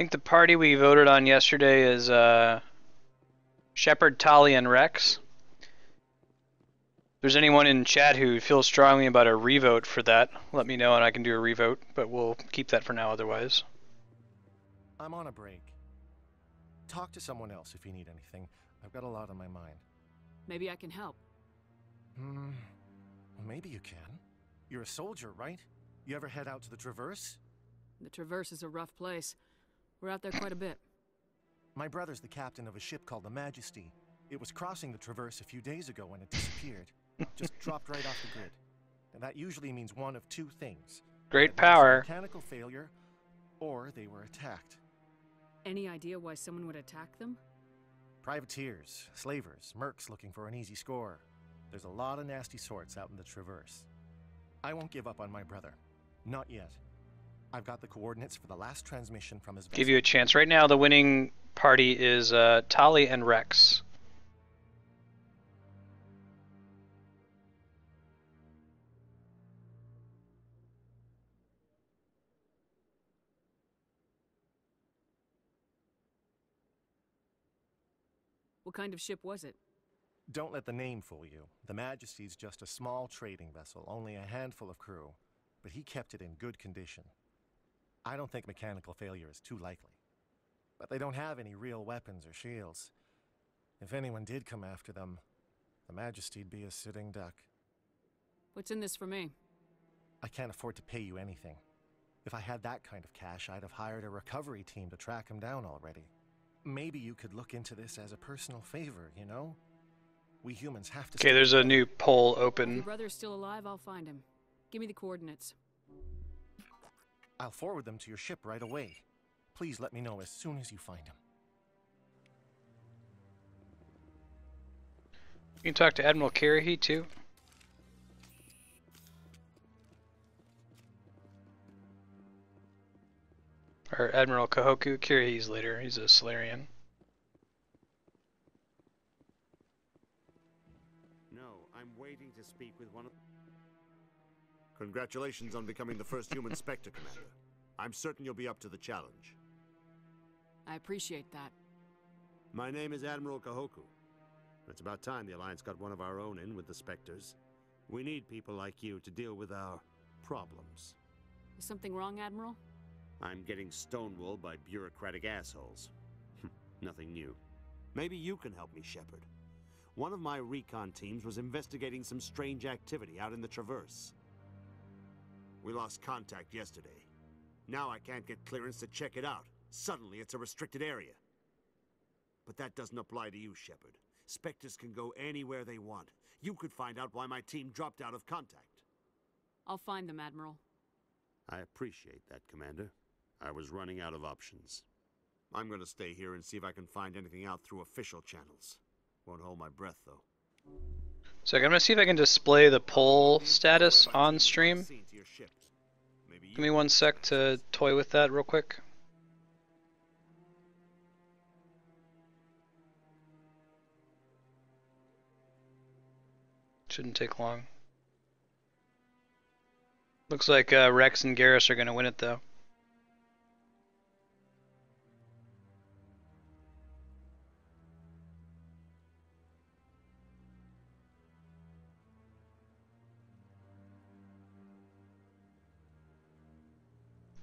think the party we voted on yesterday is Shepard, Tali, and Rex. If there's anyone in chat who feels strongly about a revote for that, let me know and I can do a revote, but we'll keep that for now otherwise. I'm on a break. Talk to someone else if you need anything. I've got a lot on my mind. Maybe I can help. Well, maybe you can. You're a soldier, right? You ever head out to the Traverse? The Traverse is a rough place. We're out there quite a bit. My brother's the captain of a ship called the Majesty. It was crossing the Traverse a few days ago when it disappeared. Just dropped right off the grid. And that usually means one of two things. Great power. Mechanical failure, or they were attacked. Any idea why someone would attack them? Privateers, slavers, mercs looking for an easy score. There's a lot of nasty sorts out in the Traverse. I won't give up on my brother. Not yet. I've got the coordinates for the last transmission from his vessel. Give you a chance. Right now, the winning party is Tali and Rex. What kind of ship was it? Don't let the name fool you. The Majesty's just a small trading vessel, only a handful of crew. But he kept it in good condition. I don't think mechanical failure is too likely. But they don't have any real weapons or shields. If anyone did come after them, the Majesty'd be a sitting duck. What's in this for me? I can't afford to pay you anything. If I had that kind of cash, I'd have hired a recovery team to track him down already. Maybe you could look into this as a personal favor, you know? We humans have to... Okay, there's a new poll If open. your brother's still alive, I'll find him. Give me the coordinates. I'll forward them to your ship right away. Please let me know as soon as you find him. You can talk to Admiral Kirihi too. Or Admiral Kahoku. Kirihi's later. He's a Solarian. No, I'm waiting to speak with one of... Congratulations on becoming the first human Spectre, Commander. I'm certain you'll be up to the challenge. I appreciate that. My name is Admiral Kahoku. It's about time the Alliance got one of our own in with the Spectres. We need people like you to deal with our problems. Is something wrong, Admiral? I'm getting stonewalled by bureaucratic assholes. Nothing new. Maybe you can help me, Shepard. One of my recon teams was investigating some strange activity out in the Traverse. We lost contact yesterday. Now I can't get clearance to check it out. Suddenly it's a restricted area. But that doesn't apply to you, Shepard. Spectres can go anywhere they want. You could find out why my team dropped out of contact. I'll find them, Admiral. I appreciate that, Commander. I was running out of options. I'm gonna stay here and see if I can find anything out through official channels. Won't hold my breath, though. So I'm gonna see if I can display the poll status on stream. Give me 1 sec to toy with that real quick. Shouldn't take long. Looks like Rex and Garrus are gonna win it though.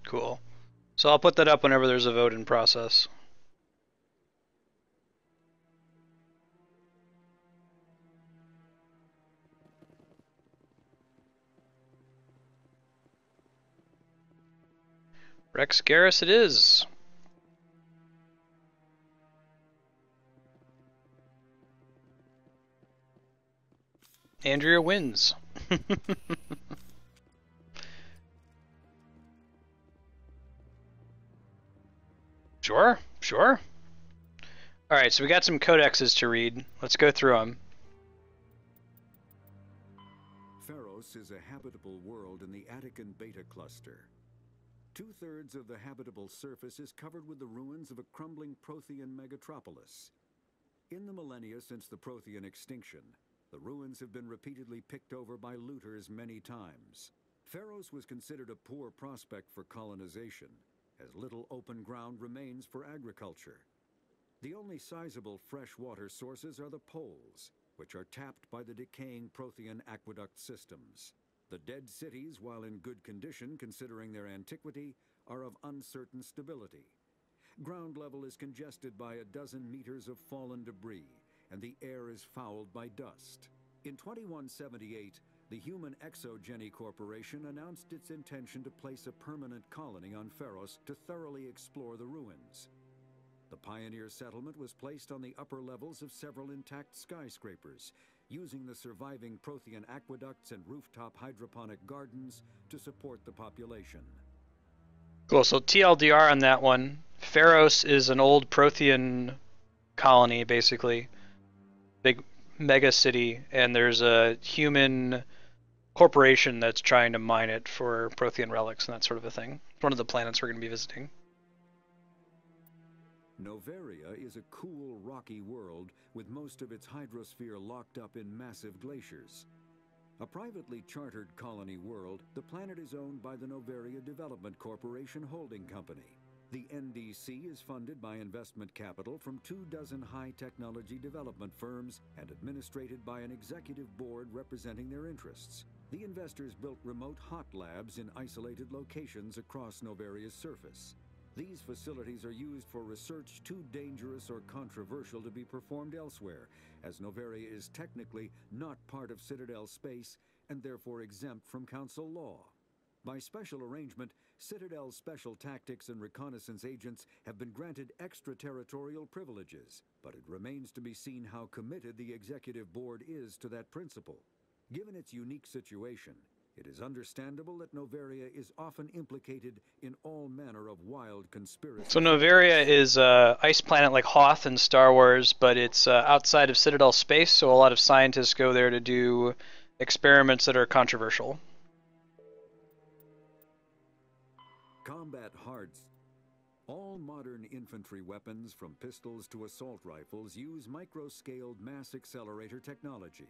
Cool. So I'll put that up whenever there's a vote in process. Rex Garrus it is. Andrea wins. Sure, sure. Alright, so we got some codexes to read. Let's go through them. Pharos is a habitable world in the Attican Beta Cluster. 2/3 of the habitable surface is covered with the ruins of a crumbling Prothean megatropolis. In the millennia since the Prothean extinction, the ruins have been repeatedly picked over by looters many times. Pharos was considered a poor prospect for colonization, as little open ground remains for agriculture. The only sizable freshwater sources are the poles, which are tapped by the decaying Prothean aqueduct systems. The dead cities, while in good condition considering their antiquity, are of uncertain stability. Ground level is congested by a dozen meters of fallen debris, and the air is fouled by dust. In 2178, the Human Exogeny Corporation announced its intention to place a permanent colony on Pharos to thoroughly explore the ruins. The pioneer settlement was placed on the upper levels of several intact skyscrapers, using the surviving Prothean aqueducts and rooftop hydroponic gardens to support the population. Cool, so TLDR on that one. Pharos is an old Prothean colony, basically. Big mega city, and there's a human corporation that's trying to mine it for Prothean relics and that sort of a thing. It's one of the planets we're going to be visiting. Noveria is a cool, rocky world with most of its hydrosphere locked up in massive glaciers. A privately chartered colony world, the planet is owned by the Noveria Development Corporation Holding Company. The NDC is funded by investment capital from 24 high-technology development firms and administrated by an executive board representing their interests. The investors built remote hot labs in isolated locations across Noveria's surface. These facilities are used for research too dangerous or controversial to be performed elsewhere, as Noveria is technically not part of Citadel space and therefore exempt from Council law. By special arrangement, Citadel's special tactics and reconnaissance agents have been granted extraterritorial privileges, but it remains to be seen how committed the Executive Board is to that principle. Given its unique situation, it is understandable that Noveria is often implicated in all manner of wild conspiracies. So Noveria is an ice planet like Hoth in Star Wars, but it's outside of Citadel space, so a lot of scientists go there to do experiments that are controversial. Combat hards. All modern infantry weapons, from pistols to assault rifles, use micro-scaled mass accelerator technology.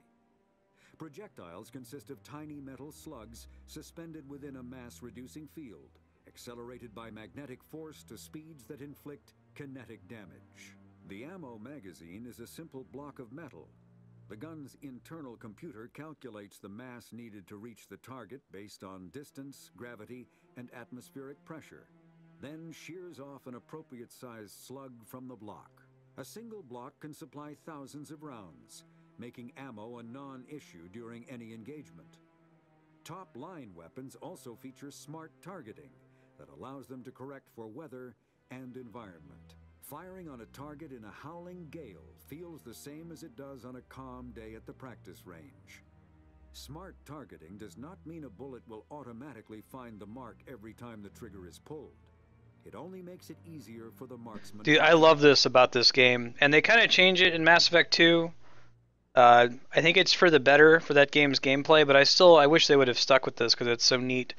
Projectiles consist of tiny metal slugs suspended within a mass-reducing field, accelerated by magnetic force to speeds that inflict kinetic damage. The ammo magazine is a simple block of metal. The gun's internal computer calculates the mass needed to reach the target based on distance, gravity, and atmospheric pressure, then shears off an appropriate-sized slug from the block. A single block can supply thousands of rounds, making ammo a non-issue during any engagement. Top-line weapons also feature smart targeting that allows them to correct for weather and environment. Firing on a target in a howling gale feels the same as it does on a calm day at the practice range. Smart targeting does not mean a bullet will automatically find the mark every time the trigger is pulled. It only makes it easier for the marksman. Dude, I love this about this game, and they kind of change it in Mass Effect 2. I think it's for the better for that game's gameplay, but I wish they would have stuck with this because it's so neat.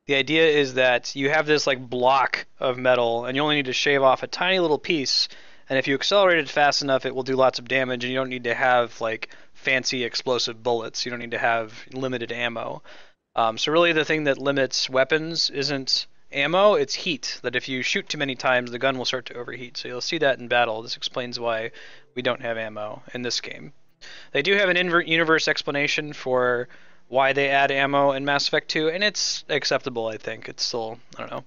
The idea is that you have this like block of metal, and you only need to shave off a tiny little piece, and if you accelerate it fast enough, it will do lots of damage, and you don't need to have like fancy explosive bullets. You don't need to have limited ammo. So really the thing that limits weapons isn't ammo, it's heat. That if you shoot too many times, the gun will start to overheat. So you'll see that in battle. This explains why we don't have ammo in this game. They do have an in-universe explanation for why they add ammo in Mass Effect 2, and it's acceptable, I think. It's still, I don't know.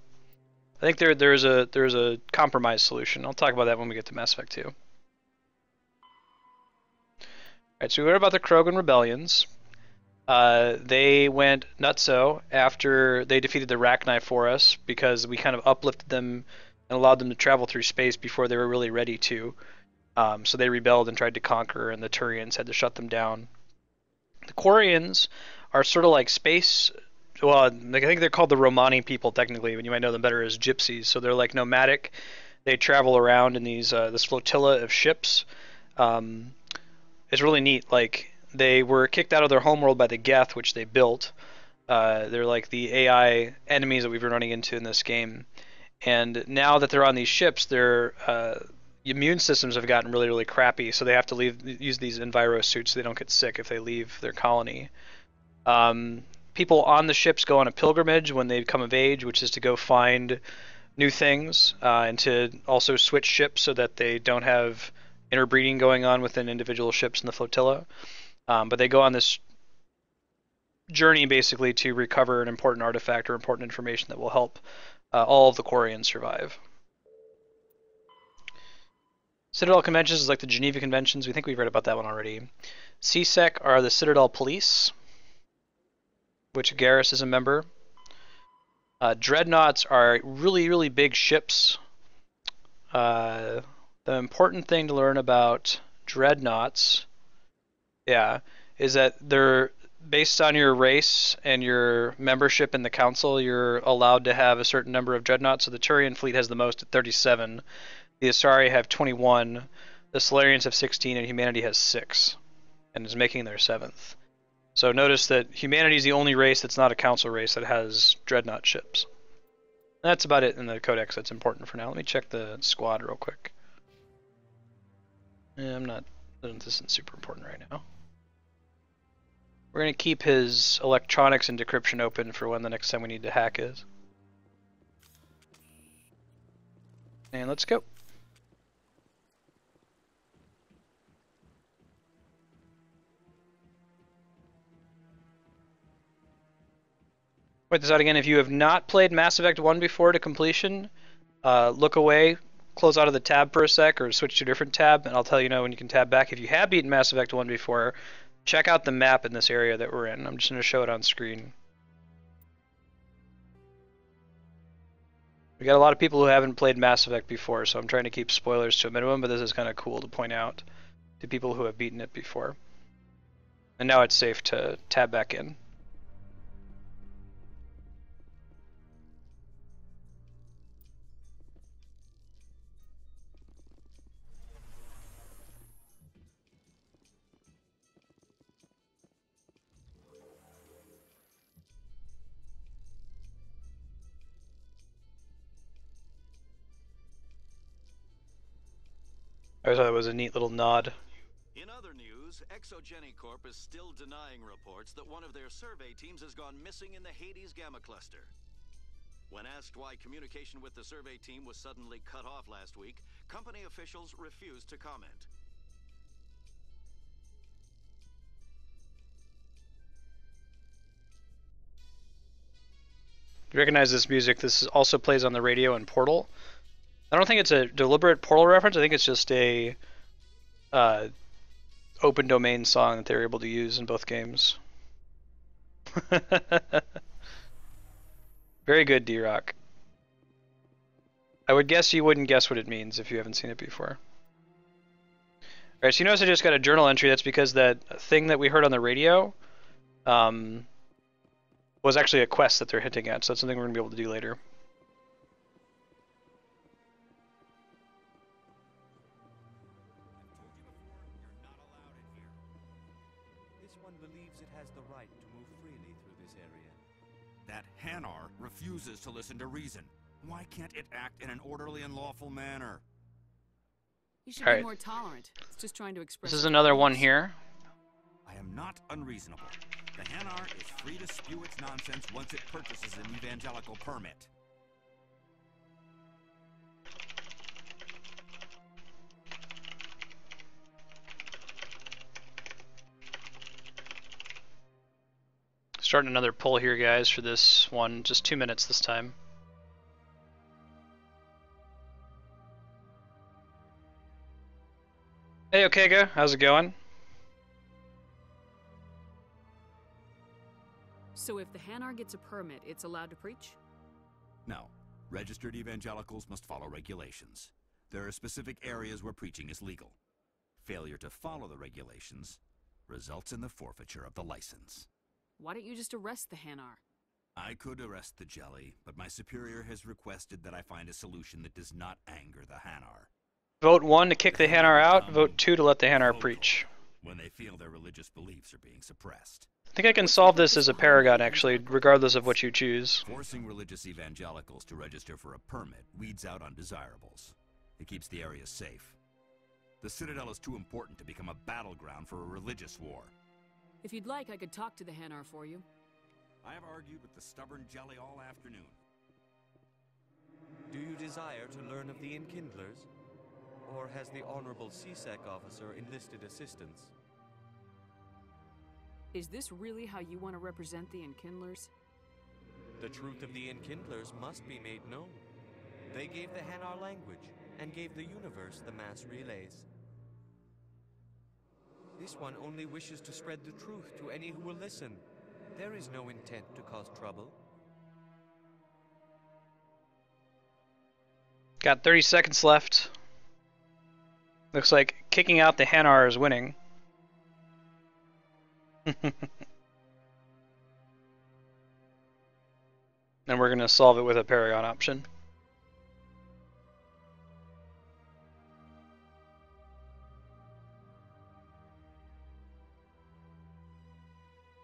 I think there's a compromise solution. I'll talk about that when we get to Mass Effect 2. Alright, so we heard about the Krogan rebellions. They went nutso after they defeated the Rachni for us, because we kind of uplifted them and allowed them to travel through space before they were really ready to. So they rebelled and tried to conquer, and the Turians had to shut them down. The Quarians are sort of like space, well, I think they're called the Romani people technically, but you might know them better as gypsies. So they're like nomadic. They travel around in these this flotilla of ships. It's really neat. Like, they were kicked out of their homeworld by the Geth, which they built. They're like the AI enemies that we've been running into in this game. And now that they're on these ships, their immune systems have gotten really, really crappy, so they have to use these enviro suits so they don't get sick if they leave their colony. People on the ships go on a pilgrimage when they come of age, which is to go find new things, and to also switch ships so that they don't have interbreeding going on within individual ships in the flotilla. But they go on this journey basically to recover an important artifact or important information that will help all of the Quarians survive. Citadel conventions is like the Geneva conventions. We think we've read about that one already. CSEC are the Citadel Police, which Garrus is a member. Dreadnoughts are really, really big ships. The important thing to learn about dreadnoughts, is that they're based on your race and your membership in the council. You're allowed to have a certain number of dreadnoughts. So the Turian fleet has the most at 37. The Asari have 21. The Solarians have 16, and humanity has 6, and is making their 7th. So notice that humanity is the only race that's not a council race that has dreadnought ships. That's about it in the codex that's important for now. Let me check the squad real quick. This isn't super important right now. We're going to keep his electronics and decryption open for when the next time we need to hack is. And let's go. Point this out again, if you have not played Mass Effect 1 before to completion, look away, close out of the tab for a sec, or switch to a different tab, and I'll tell you when you can tab back. If you have beaten Mass Effect 1 before, check out the map in this area that we're in. I'm just going to show it on screen. We got a lot of people who haven't played Mass Effect before, so I'm trying to keep spoilers to a minimum, but this is kind of cool to point out to people who have beaten it before. And now it's safe to tab back in. I thought it was a neat little nod. In other news, ExoGeniCorp is still denying reports that one of their survey teams has gone missing in the Hades Gamma Cluster. When asked why communication with the survey team was suddenly cut off last week, company officials refused to comment. You recognize this music? This also plays on the radio in Portal. I don't think it's a deliberate Portal reference. I think it's just a open domain song that they were able to use in both games. Very good, D-Rock. I would guess you wouldn't guess what it means if you haven't seen it before. Alright, so you notice I just got a journal entry. That's because that thing that we heard on the radio was actually a quest that they're hinting at, so that's something we're going to be able to do later. That Hanar refuses to listen to reason. Why can't it act in an orderly and lawful manner? You should be more tolerant. It's just trying to express. This is another one here. I am not unreasonable. The Hanar is free to spew its nonsense once it purchases an evangelical permit. Starting another poll here, guys, for this one. Just 2 minutes this time. Hey, Okega, how's it going? So if the Hanar gets a permit, it's allowed to preach? No. Registered evangelicals must follow regulations. There are specific areas where preaching is legal. Failure to follow the regulations results in the forfeiture of the license. Why don't you just arrest the Hanar? I could arrest the jelly, but my superior has requested that I find a solution that does not anger the Hanar. Vote 1 to kick the Hanar out, vote 2 to let the Hanar preach. When they feel their religious beliefs are being suppressed. I think I can solve this as a paragon, actually, regardless of what you choose. Forcing religious evangelicals to register for a permit weeds out undesirables. It keeps the area safe. The Citadel is too important to become a battleground for a religious war. If you'd like, I could talk to the Hanar for you. I have argued with the stubborn jelly all afternoon. Do you desire to learn of the Enkindlers? Or has the Honorable CSEC officer enlisted assistance? Is this really how you want to represent the Enkindlers? The truth of the Enkindlers must be made known. They gave the Hanar language, and gave the universe the mass relays. This one only wishes to spread the truth to any who will listen. There is no intent to cause trouble. Got 30 seconds left. Looks like kicking out the Hanar is winning. And we're going to solve it with a Paragon option.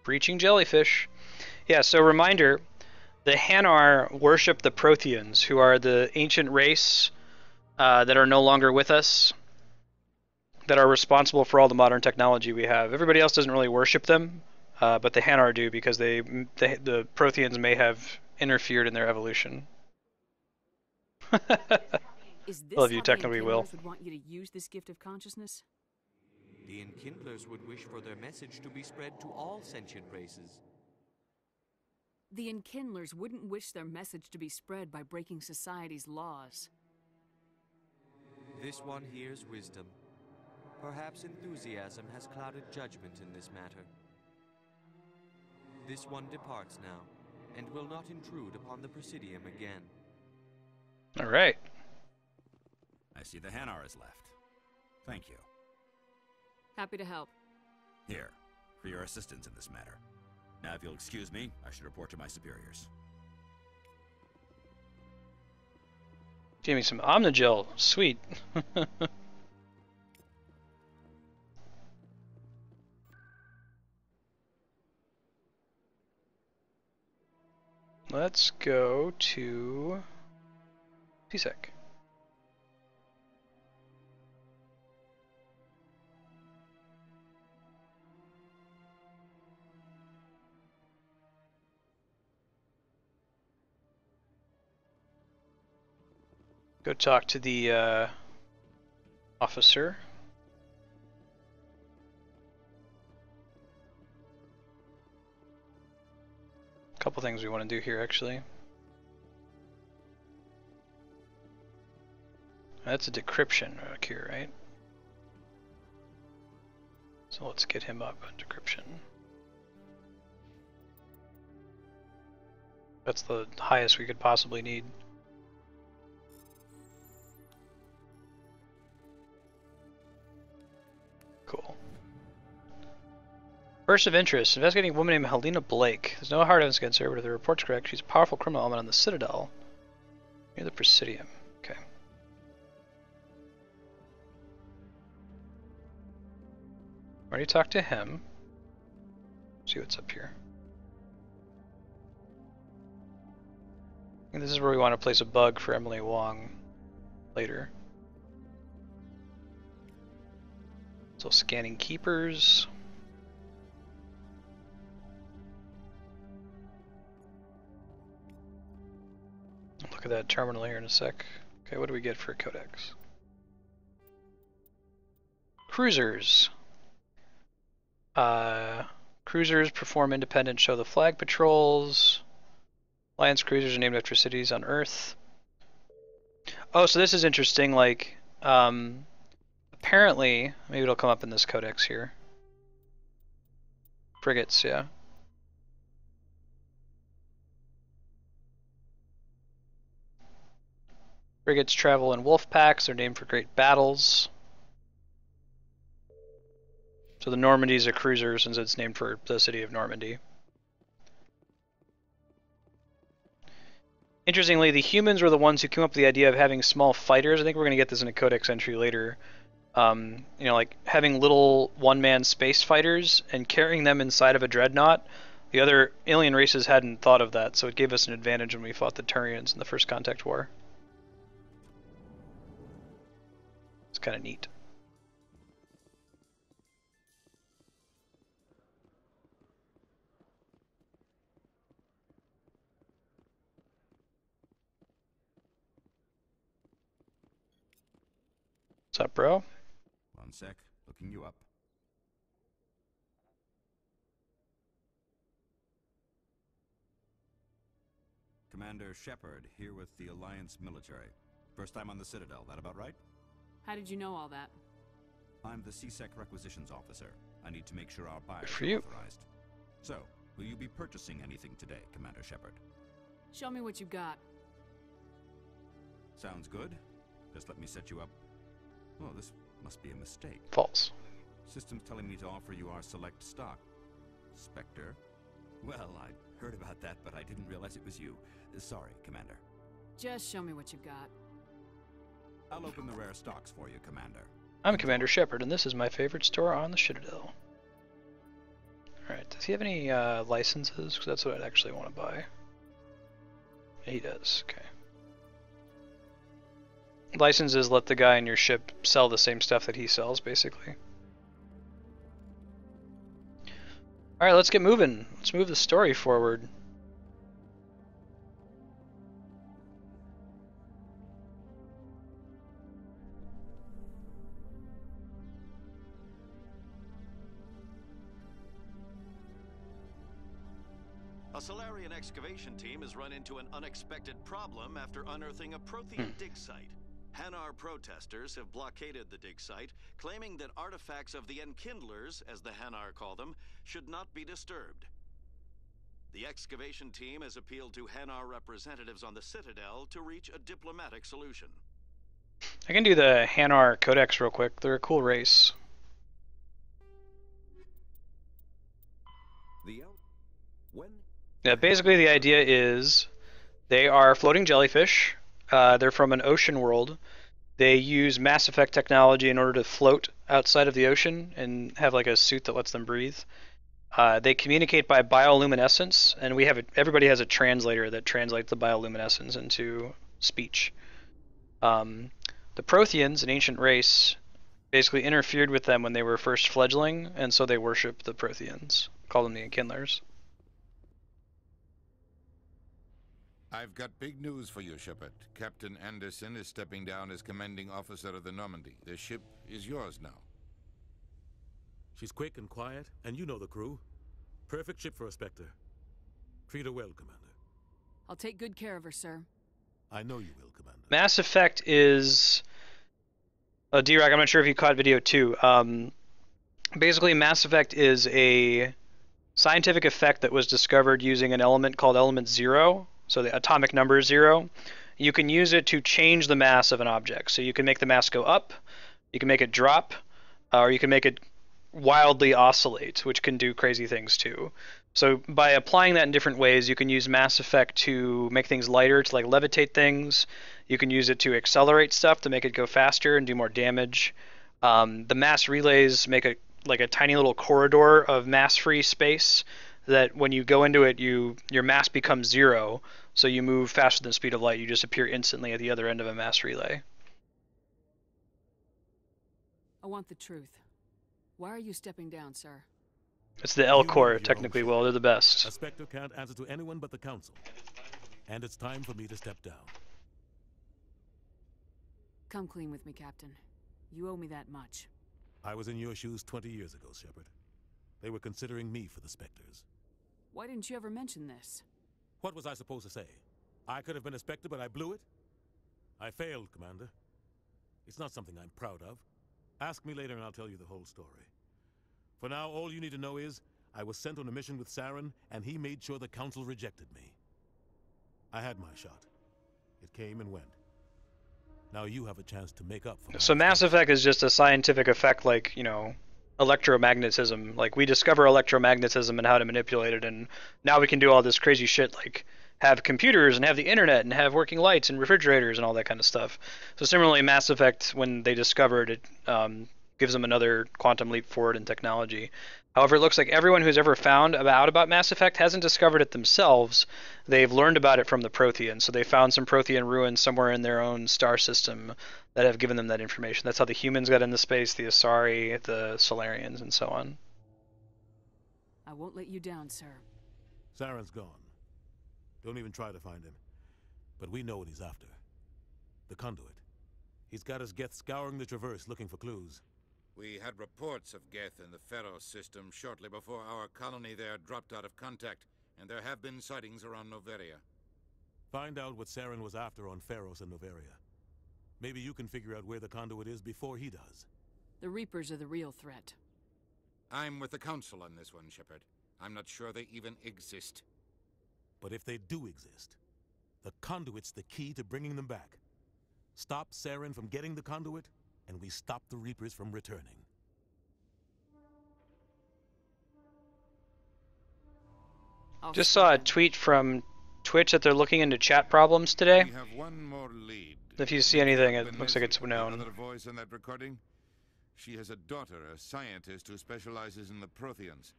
Breaching jellyfish. Yeah, so reminder, the Hanar worship the Protheans, who are the ancient race that are no longer with us, that are responsible for all the modern technology we have. Everybody else doesn't really worship them, but the Hanar do, because the Protheans may have interfered in their evolution. Is this Love you, how technically, the Will. Enkindlers would want you to use this gift of consciousness? The Enkindlers would wish for their message to be spread to all sentient races. The Enkindlers wouldn't wish their message to be spread by breaking society's laws. This one hears wisdom. Perhaps enthusiasm has clouded judgment in this matter. This one departs now, and will not intrude upon the Presidium again. All right. I see the Hanar is left. Thank you. Happy to help. Here, for your assistance in this matter. Now, if you'll excuse me, I should report to my superiors. Give me some Omnigel. Sweet. Let's go to CSEC. Go talk to the officer. Couple things we want to do here, actually. That's a decryption here, right? So let's get him up on decryption. That's the highest we could possibly need. Cool. Burst of interest. Investigating a woman named Helena Blake. There's no hard evidence against her, but if the report's correct, she's a powerful criminal element on the Citadel near the Presidium. Okay. Already talked to him. See what's up here. And this is where we want to place a bug for Emily Wong later. So scanning keepers. Look at that terminal here in a sec. Okay, what do we get for a codex? Cruisers. Cruisers perform independent show the flag patrols. Alliance cruisers are named after cities on Earth. Oh, so this is interesting, like, apparently, maybe it'll come up in this codex here. Frigates, yeah. Frigates travel in wolf packs, they're named for great battles. So the Normandy is a cruiser since it's named for the city of Normandy. Interestingly, the humans were the ones who came up with the idea of having small fighters. I think we're going to get this in a codex entry later. You know, like having little one-man space fighters and carrying them inside of a dreadnought. The other alien races hadn't thought of that, so it gave us an advantage when we fought the Turians in the First Contact War. It's kind of neat. What's up, bro? One sec, looking you up. Commander Shepard, here with the Alliance military. First time on the Citadel, that about right? How did you know all that? I'm the CSEC requisitions officer. I need to make sure our buyers for are you. authorized. So, will you be purchasing anything today, Commander Shepard? Show me what you got. Sounds good. Just let me set you up. Oh, this must be a mistake. False. System's telling me to offer you our select stock. Spectre? Well, I heard about that, but I didn't realize it was you. Sorry, Commander. Just show me what you've got. I'll open the rare stocks for you, Commander. I'm Commander Shepard, and this is my favorite store on the Citadel. Alright, does he have any licenses? Because that's what I'd actually want to buy. Yeah, he does, okay. Licenses let the guy in your ship sell the same stuff that he sells, basically. Alright, let's get moving. Let's move the story forward. A Solarian excavation team has run into an unexpected problem after unearthing a Prothean dig site. Hanar protesters have blockaded the dig site, claiming that artifacts of the Enkindlers, as the Hanar call them, should not be disturbed. The excavation team has appealed to Hanar representatives on the Citadel to reach a diplomatic solution. I can do the Hanar Codex real quick. They're a cool race. Yeah, basically the idea is they are floating jellyfish. They're from an ocean world. They use Mass Effect technology in order to float outside of the ocean and have like a suit that lets them breathe. They communicate by bioluminescence, and everybody has a translator that translates the bioluminescence into speech. The Protheans, an ancient race, basically interfered with them when they were first fledgling, and so they worship the Protheans, call them the Enkindlers. I've got big news for you, Shepard. Captain Anderson is stepping down as commanding officer of the Normandy. The ship is yours now. She's quick and quiet, and you know the crew. Perfect ship for a Spectre. Treat her well, Commander. I'll take good care of her, sir. I know you will, Commander. Mass Effect is... Oh, D-Rock, I'm not sure if you caught video 2. Basically, Mass Effect is a scientific effect that was discovered using an element called element 0. So the atomic number is 0. You can use it to change the mass of an object. So you can make the mass go up, you can make it drop, or you can make it wildly oscillate, which can do crazy things too. So by applying that in different ways, you can use Mass Effect to make things lighter, to like levitate things. You can use it to accelerate stuff to make it go faster and do more damage. The mass relays make like a tiny little corridor of mass-free space that when you go into it, your mass becomes 0, so you move faster than the speed of light. You just appear instantly at the other end of a mass relay. I want the truth. Why are you stepping down, sir? It's the L Corps, technically. Well, they're the best. A Spectre can't answer to anyone but the Council. And it's time for me to step down. Come clean with me, Captain. You owe me that much. I was in your shoes 20 years ago, Shepard. They were considering me for the Spectres. Why didn't you ever mention this? What was I supposed to say? I could have been a Spectre, but I blew it? I failed, Commander. It's not something I'm proud of. Ask me later and I'll tell you the whole story. For now, all you need to know is, I was sent on a mission with Saren, and he made sure the Council rejected me. I had my shot. It came and went. Now you have a chance to make up for So Mass Effect is just a scientific effect like, you know, electromagnetism. Like, we discover electromagnetism and how to manipulate it, and now we can do all this crazy shit like have computers and have the internet and have working lights and refrigerators and all that kind of stuff. So similarly, Mass Effect, when they discovered it, gives them another quantum leap forward in technology. However, it looks like everyone who's ever found out about Mass Effect hasn't discovered it themselves. They've learned about it from the Protheans. So they found some Prothean ruins somewhere in their own star system that have given them that information. That's how the humans got into space, the Asari, the Solarians, and so on. I won't let you down, sir. Saren's gone. Don't even try to find him. But we know what he's after. The conduit. He's got his Geth scouring the Traverse looking for clues. We had reports of Geth in the Pharos system shortly before our colony there dropped out of contact, and there have been sightings around Noveria. Find out what Saren was after on Pharos and Noveria. Maybe you can figure out where the conduit is before he does. The Reapers are the real threat. I'm with the Council on this one, Shepard. I'm not sure they even exist. But if they do exist, the conduit's the key to bringing them back. Stop Saren from getting the conduit, and we stop the Reapers from returning. Just saw a tweet from Twitch that they're looking into chat problems today. We have one more lead. If you see anything, it looks like it's known. Another voice on that recording? She has a daughter, a scientist who specializes in the Protheans.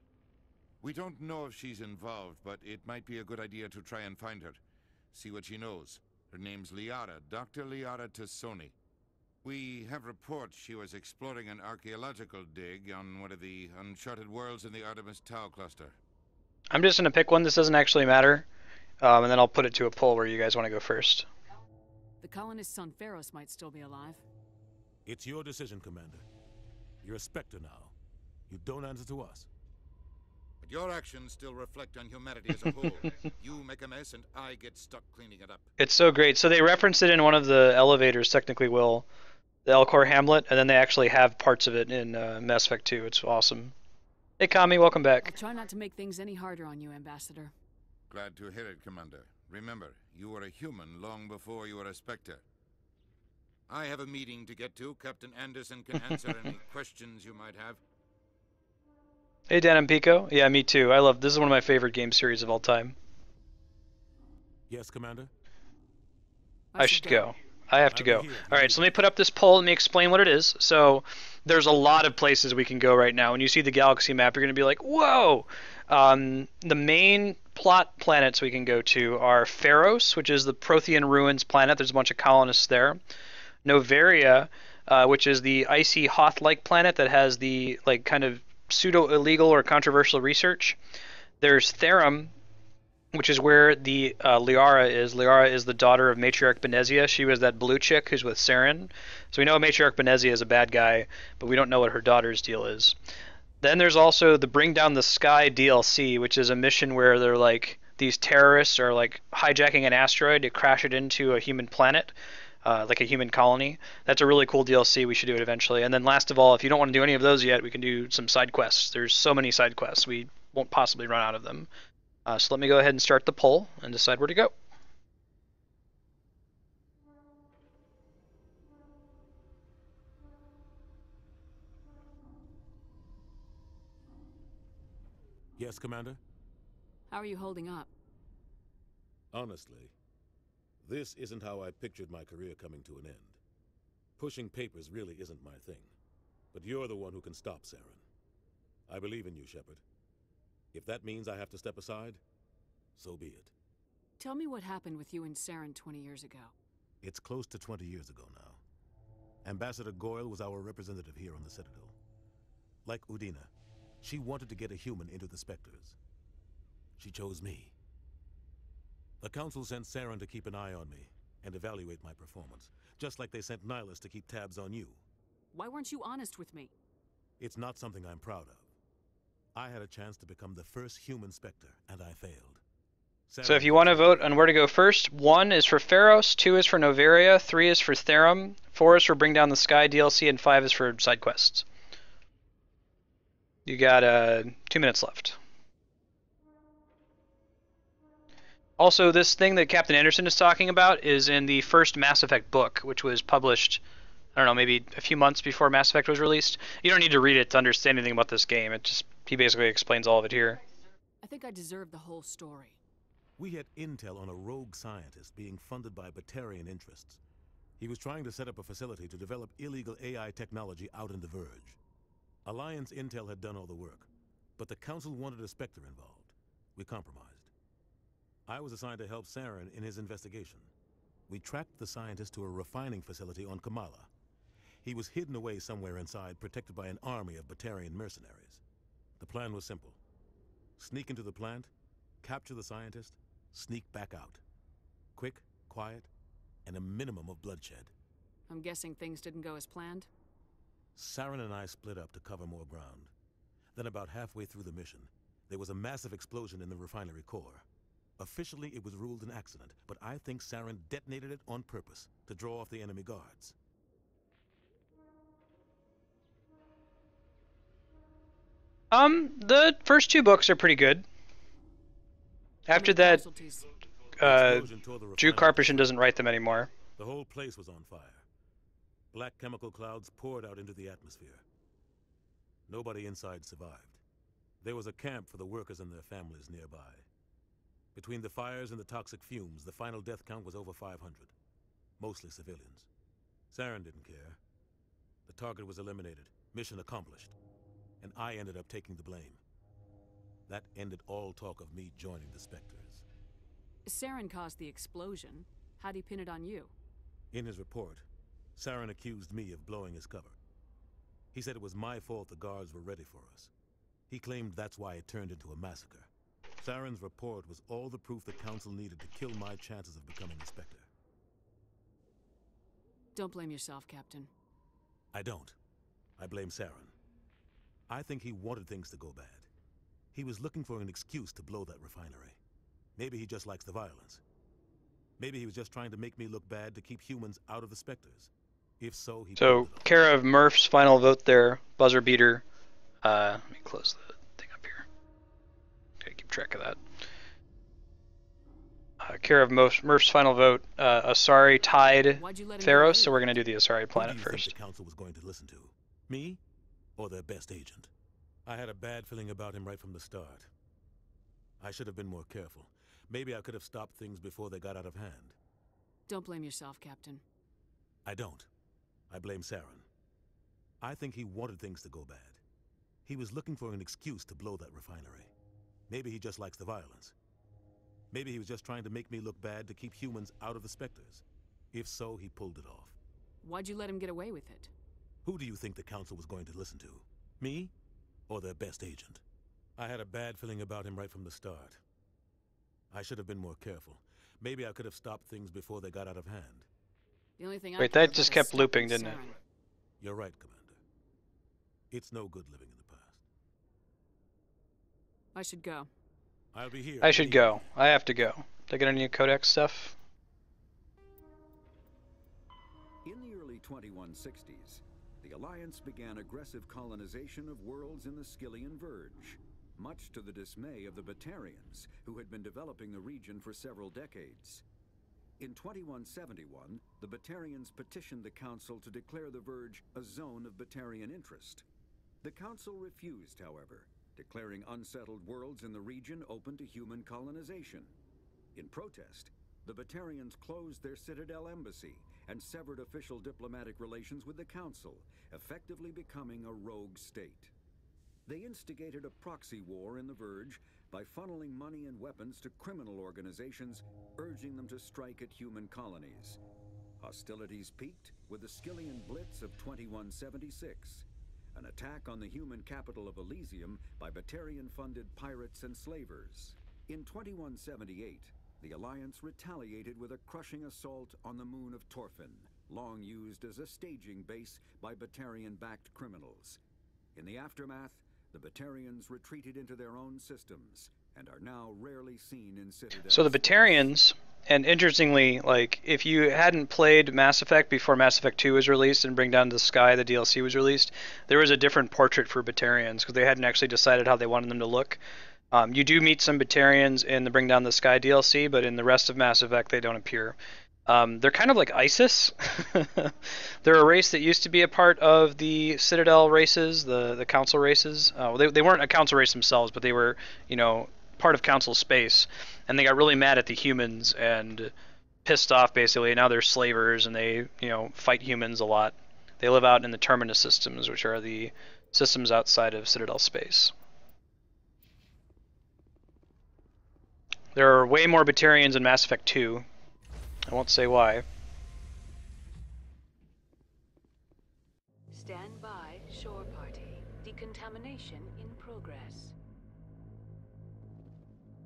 We don't know if she's involved, but it might be a good idea to try and find her. See what she knows. Her name's Liara, Dr. Liara Tassoni. We have reports she was exploring an archaeological dig on one of the uncharted worlds in the Artemis Tau cluster. I'm just going to pick one. This doesn't actually matter. And then I'll put it to a poll where you guys want to go first. The colonists on Pharos might still be alive. It's your decision, Commander. You're a Spectre now. You don't answer to us. But your actions still reflect on humanity as a whole. You make a mess and I get stuck cleaning it up. It's so great. So they referenced it in one of the elevators, technically, Will. The Elcor Hamlet, and then they actually have parts of it in Mass Effect 2. It's awesome. Hey, Kami, welcome back. I'll try not to make things any harder on you, Ambassador. Glad to hear it, Commander. Remember, you were a human long before you were a Spectre. I have a meeting to get to. Captain Anderson can answer any questions you might have. Hey, Dan and Pico. Yeah, me too. I love this. Is one of my favorite game series of all time. Yes, Commander? I should go. I have to go. All right, so let me put up this poll. Let me explain what it is. So there's a lot of places we can go right now. When you see the galaxy map, you're going to be like, whoa! The main plot planets we can go to are Pharos, which is the Prothean ruins planet. There's a bunch of colonists there. Noveria, which is the icy Hoth-like planet that has the like kind of pseudo-illegal or controversial research. There's Therum, which is where the Liara is. Liara is the daughter of Matriarch Benezia. She was that blue chick who's with Saren. So we know Matriarch Benezia is a bad guy, but we don't know what her daughter's deal is. Then there's also the Bring Down the Sky DLC, which is a mission where they're like these terrorists are like hijacking an asteroid to crash it into a human planet, like a human colony. That's a really cool DLC. We should do it eventually. And then last of all, if you don't want to do any of those yet, we can do some side quests. There's so many side quests. We won't possibly run out of them. So let me go ahead and start the poll and decide where to go. Yes, Commander? How are you holding up? Honestly, this isn't how I pictured my career coming to an end. Pushing papers really isn't my thing. But you're the one who can stop Saren. I believe in you, Shepard. If that means I have to step aside, so be it. Tell me what happened with you and Saren 20 years ago. It's close to 20 years ago now. Ambassador Goyle was our representative here on the Citadel. Like Udina, she wanted to get a human into the Spectres. She chose me. The Council sent Saren to keep an eye on me and evaluate my performance, just like they sent Nihilus to keep tabs on you. Why weren't you honest with me? It's not something I'm proud of. I had a chance to become the first human Spectre, and I failed. So if you want to vote on where to go first, 1 is for Pharos, 2 is for Noveria, 3 is for Therum, 4 is for Bring Down the Sky DLC, and 5 is for side quests. You got 2 minutes left. Also, this thing that Captain Anderson is talking about is in the first Mass Effect book, which was published, I don't know, maybe a few months before Mass Effect was released. You don't need to read it to understand anything about this game. He basically explains all of it here. I think I deserve the whole story. We had intel on a rogue scientist being funded by Batarian interests. He was trying to set up a facility to develop illegal AI technology out in the Verge. Alliance intel had done all the work, but the Council wanted a Spectre involved. We compromised. I was assigned to help Saren in his investigation. We tracked the scientist to a refining facility on Kamala. He was hidden away somewhere inside, protected by an army of Batarian mercenaries. The plan was simple. Sneak into the plant, capture the scientist, sneak back out. Quick, quiet, and a minimum of bloodshed. I'm guessing things didn't go as planned? Saren and I split up to cover more ground. Then about halfway through the mission, there was a massive explosion in the refinery core. Officially, it was ruled an accident, but I think Saren detonated it on purpose to draw off the enemy guards. The first 2 books are pretty good. After that, Drew Karpyshyn doesn't write them anymore. The whole place was on fire. Black chemical clouds poured out into the atmosphere. Nobody inside survived. There was a camp for the workers and their families nearby. Between the fires and the toxic fumes, the final death count was over 500. Mostly civilians. Saren didn't care. The target was eliminated. Mission accomplished. And I ended up taking the blame. That ended all talk of me joining the Spectres. Saren caused the explosion. How'd he pin it on you? In his report, Saren accused me of blowing his cover. He said it was my fault the guards were ready for us. He claimed that's why it turned into a massacre. Saren's report was all the proof the Council needed to kill my chances of becoming a Spectre. Don't blame yourself, Captain. I don't. I blame Saren. I think he wanted things to go bad. He was looking for an excuse to blow that refinery. Maybe he just likes the violence. Maybe he was just trying to make me look bad to keep humans out of the Spectres. If so, he... So, care of Murph's final vote there, buzzer beater. Let me close the thing up here. Gotta keep track of that. Care of Murph's final vote. Asari tied Theros, so we're gonna do the Asari planet first. The Council was going to listen to me, or their best agent. I had a bad feeling about him right from the start. I should have been more careful. Maybe I could have stopped things before they got out of hand. Don't blame yourself, Captain. I don't. I blame Saren. I think he wanted things to go bad. He was looking for an excuse to blow that refinery. Maybe he just likes the violence. Maybe he was just trying to make me look bad to keep humans out of the Spectres. If so, he pulled it off. Why'd you let him get away with it? Who do you think the Council was going to listen to? Me? Or their best agent? I had a bad feeling about him right from the start. I should have been more careful. Maybe I could have stopped things before they got out of hand. The only thing Wait, that just kept looping, didn't it? You're right, Commander. It's no good living in the past. I should go. I'll be here. I should go. I have to go. Did I get any Codex stuff? In the early 2160s, the Alliance began aggressive colonization of worlds in the Skyllian Verge, much to the dismay of the Batarians, who had been developing the region for several decades. In 2171, the Batarians petitioned the Council to declare the Verge a zone of Batarian interest. The Council refused, however, declaring unsettled worlds in the region open to human colonization. In protest, the Batarians closed their Citadel embassy and severed official diplomatic relations with the Council, effectively becoming a rogue state. They instigated a proxy war in the Verge by funneling money and weapons to criminal organizations, urging them to strike at human colonies. Hostilities peaked with the Skyllian Blitz of 2176, an attack on the human capital of Elysium by Batarian-funded pirates and slavers. In 2178, the Alliance retaliated with a crushing assault on the moon of Torfin, long used as a staging base by Batarian-backed criminals. In the aftermath, the Batarians retreated into their own systems and are now rarely seen in Citadel. So the Batarians, and interestingly, like, if you hadn't played Mass Effect before Mass Effect 2 was released and Bring Down the Sky, the DLC was released, there was a different portrait for Batarians because they hadn't actually decided how they wanted them to look. You do meet some Batarians in the Bring Down the Sky DLC, but in the rest of Mass Effect they don't appear. They're kind of like ISIS. They're a race that used to be a part of the Citadel races, the Council races. They weren't a Council race themselves, but they were, part of Council space. And they got really mad at the humans and pissed off, basically. Now they're slavers, and they, fight humans a lot. They live out in the Terminus systems, which are the systems outside of Citadel space. There are way more Batarians in Mass Effect 2. I won't say why. Stand by, shore party. Decontamination in progress.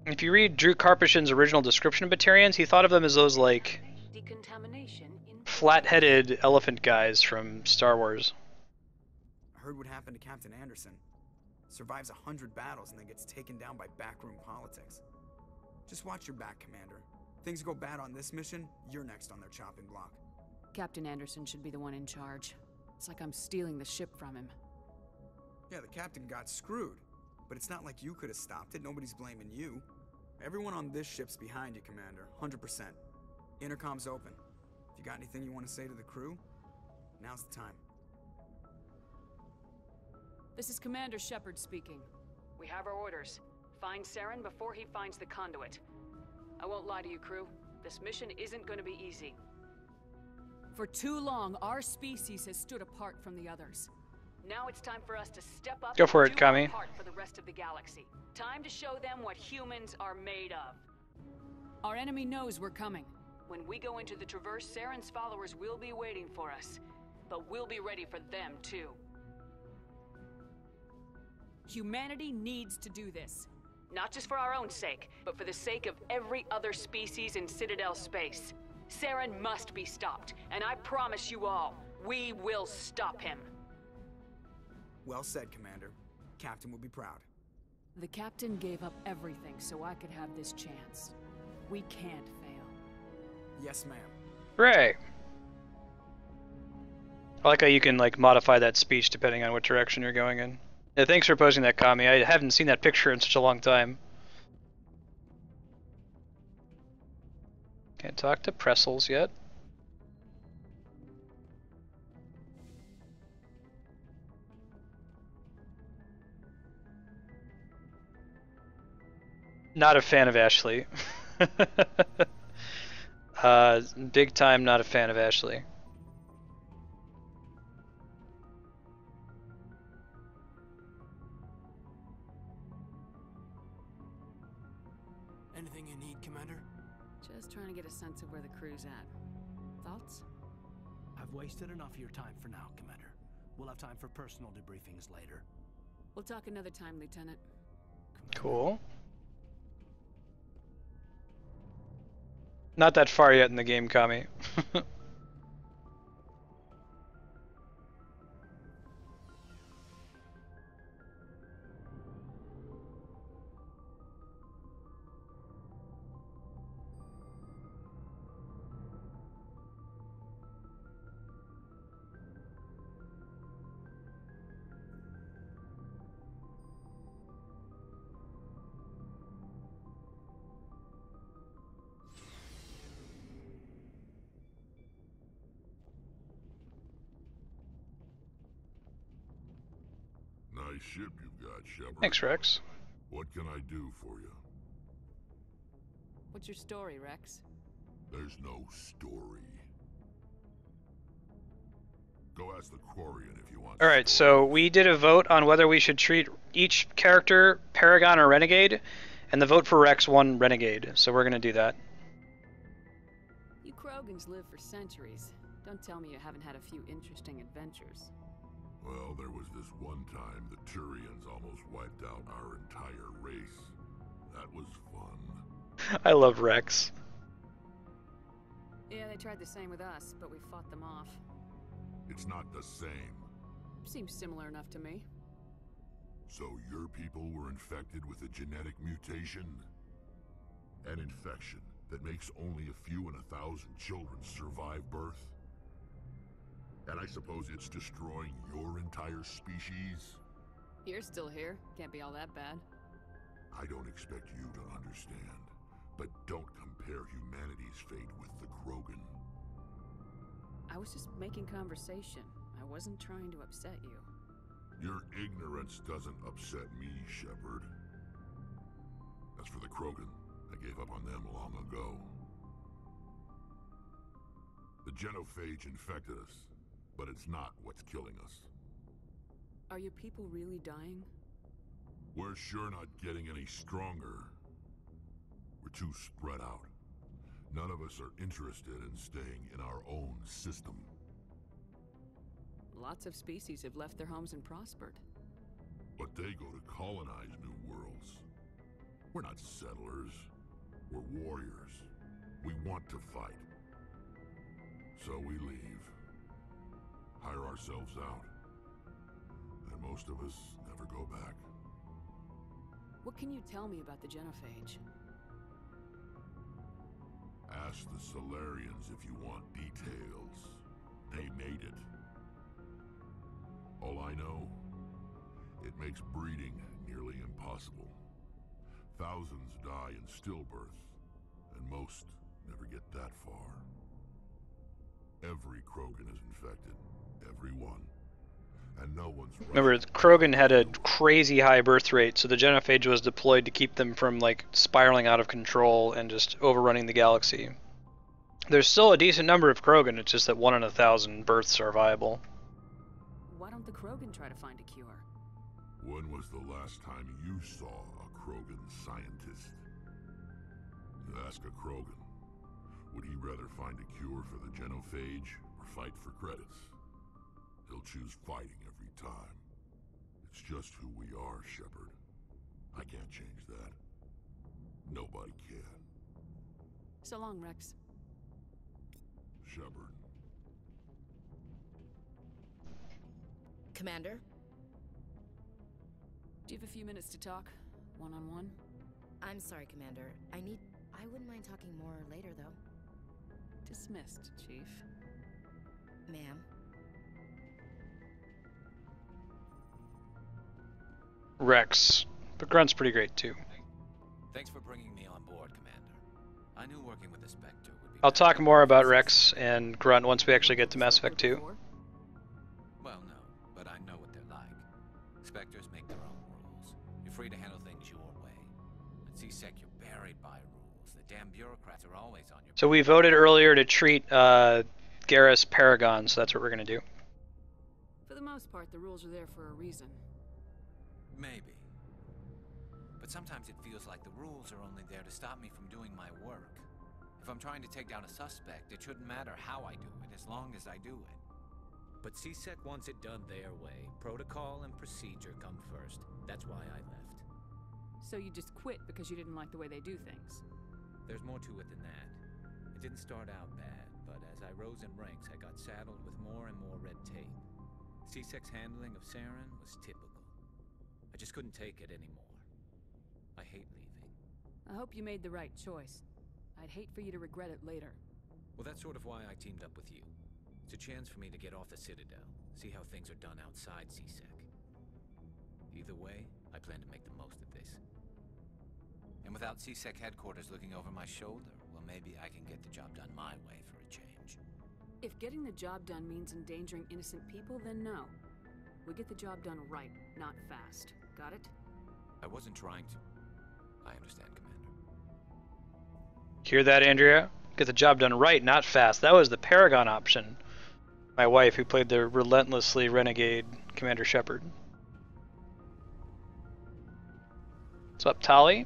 If you read Drew Karpyshyn's original description of Batarians, he thought of them as those, like, Decontamination in flat-headed elephant guys from Star Wars. I heard what happened to Captain Anderson. Survives 100 battles and then gets taken down by backroom politics. Just watch your back, Commander. Things go bad on this mission, you're next on their chopping block. Captain Anderson should be the one in charge. It's like I'm stealing the ship from him. Yeah, the captain got screwed. But it's not like you could have stopped it. Nobody's blaming you. Everyone on this ship's behind you, Commander. 100%. Intercom's open. If you got anything you want to say to the crew, now's the time. This is Commander Shepard speaking. We have our orders. Find Saren before he finds the conduit. I won't lie to you, crew. This mission isn't going to be easy. For too long, our species has stood apart from the others. Now it's time for us to step up. Go for it, and do Kami. our part for the rest of the galaxy. Time to show them what humans are made of. Our enemy knows we're coming. When we go into the Traverse, Saren's followers will be waiting for us. But we'll be ready for them, too. Humanity needs to do this. Not just for our own sake, but for the sake of every other species in Citadel space. Saren must be stopped, and I promise you all, we will stop him. Well said, Commander. Captain will be proud. The captain gave up everything so I could have this chance. We can't fail. Yes, ma'am. Hooray! I like how you can like modify that speech depending on what direction you're going in. Yeah, thanks for posting that, Kami. I haven't seen that picture in such a long time. Can't talk to Pressels yet. Not a fan of Ashley. Big time not a fan of Ashley. Anything you need, Commander? Just trying to get a sense of where the crew's at. Thoughts? I've wasted enough of your time for now, Commander. We'll have time for personal debriefings later. We'll talk another time, Lieutenant. Cool. Not that far yet in the game, Kami. Nice ship you've got, Shepard. Thanks, Rex. What can I do for you? What's your story, Rex? There's no story. Go ask the Quarian if you want. Alright, so we did a vote on whether we should treat each character Paragon or Renegade, and the vote for Rex won Renegade, so we're gonna do that. You Krogans live for centuries. Don't tell me you haven't had a few interesting adventures. Well, there was this one time the Turians almost wiped out our entire race. That was fun. I love Rex. Yeah, they tried the same with us, but we fought them off. It's not the same. Seems similar enough to me. So your people were infected with a genetic mutation? An infection that makes only a few in 1,000 children survive birth? And I suppose it's destroying your entire species? You're still here. Can't be all that bad. I don't expect you to understand, but don't compare humanity's fate with the Krogan. I was just making conversation. I wasn't trying to upset you. Your ignorance doesn't upset me, Shepard. As for the Krogan, I gave up on them long ago. The genophage infected us, but it's not what's killing us. Are your people really dying? We're sure not getting any stronger. We're too spread out. None of us are interested in staying in our own system. Lots of species have left their homes and prospered. But they go to colonize new worlds. We're not settlers. We're warriors. We want to fight. So we leave. Hire ourselves out. And most of us never go back. What can you tell me about the genophage? Ask the Solarians if you want details. They made it. All I know, it makes breeding nearly impossible. Thousands die in stillbirth, and most never get that far. Every Krogan is infected. Every one. And no one's... Remember, Krogan had a crazy high birth rate, so the genophage was deployed to keep them from, like, spiraling out of control and just overrunning the galaxy. There's still a decent number of Krogan, it's just that 1 in 1,000 births are viable. Why don't the Krogan try to find a cure? When was the last time you saw a Krogan scientist? You ask a Krogan, would he rather find a cure for the genophage or fight for credits? He'll choose fighting every time. It's just who we are, Shepard. I can't change that. Nobody can. So long, Rex. Shepard. Commander? Do you have a few minutes to talk? One-on-one? I'm sorry, Commander. I wouldn't mind talking more later, though. Dismissed, Chief. Ma'am? Rex. But Grunt's pretty great, too. Thanks for bringing me on board, Commander. I knew working with the Spectre would be... I'll talk more about Rex and Grunt once we actually get to Mass Effect 2. Well, no, but I know what they're like. Spectres make their own rules. You're free to handle things your way. At C-Sec, you're buried by rules. The damn bureaucrats are always on your... So we voted earlier to treat Garrus Paragon, so that's what we're going to do. For the most part, the rules are there for a reason. Maybe. But sometimes it feels like the rules are only there to stop me from doing my work. If I'm trying to take down a suspect, it shouldn't matter how I do it, as long as I do it. But C-Sec wants it done their way. Protocol and procedure come first. That's why I left. So you just quit because you didn't like the way they do things? There's more to it than that. It didn't start out bad, but as I rose in ranks, I got saddled with more and more red tape. C-Sec's handling of Saren was typical. I just couldn't take it anymore. I hate leaving. I hope you made the right choice. I'd hate for you to regret it later. Well, that's sort of why I teamed up with you. It's a chance for me to get off the Citadel, see how things are done outside C-Sec. Either way, I plan to make the most of this. And without C-Sec headquarters looking over my shoulder, well, maybe I can get the job done my way for a change. If getting the job done means endangering innocent people, then no. We get the job done right, not fast. Got it? I wasn't trying to... I understand, Commander. Hear that, Andrea? Get the job done right, not fast. That was the Paragon option. My wife, who played the relentlessly renegade Commander Shepard. What's up, Tali?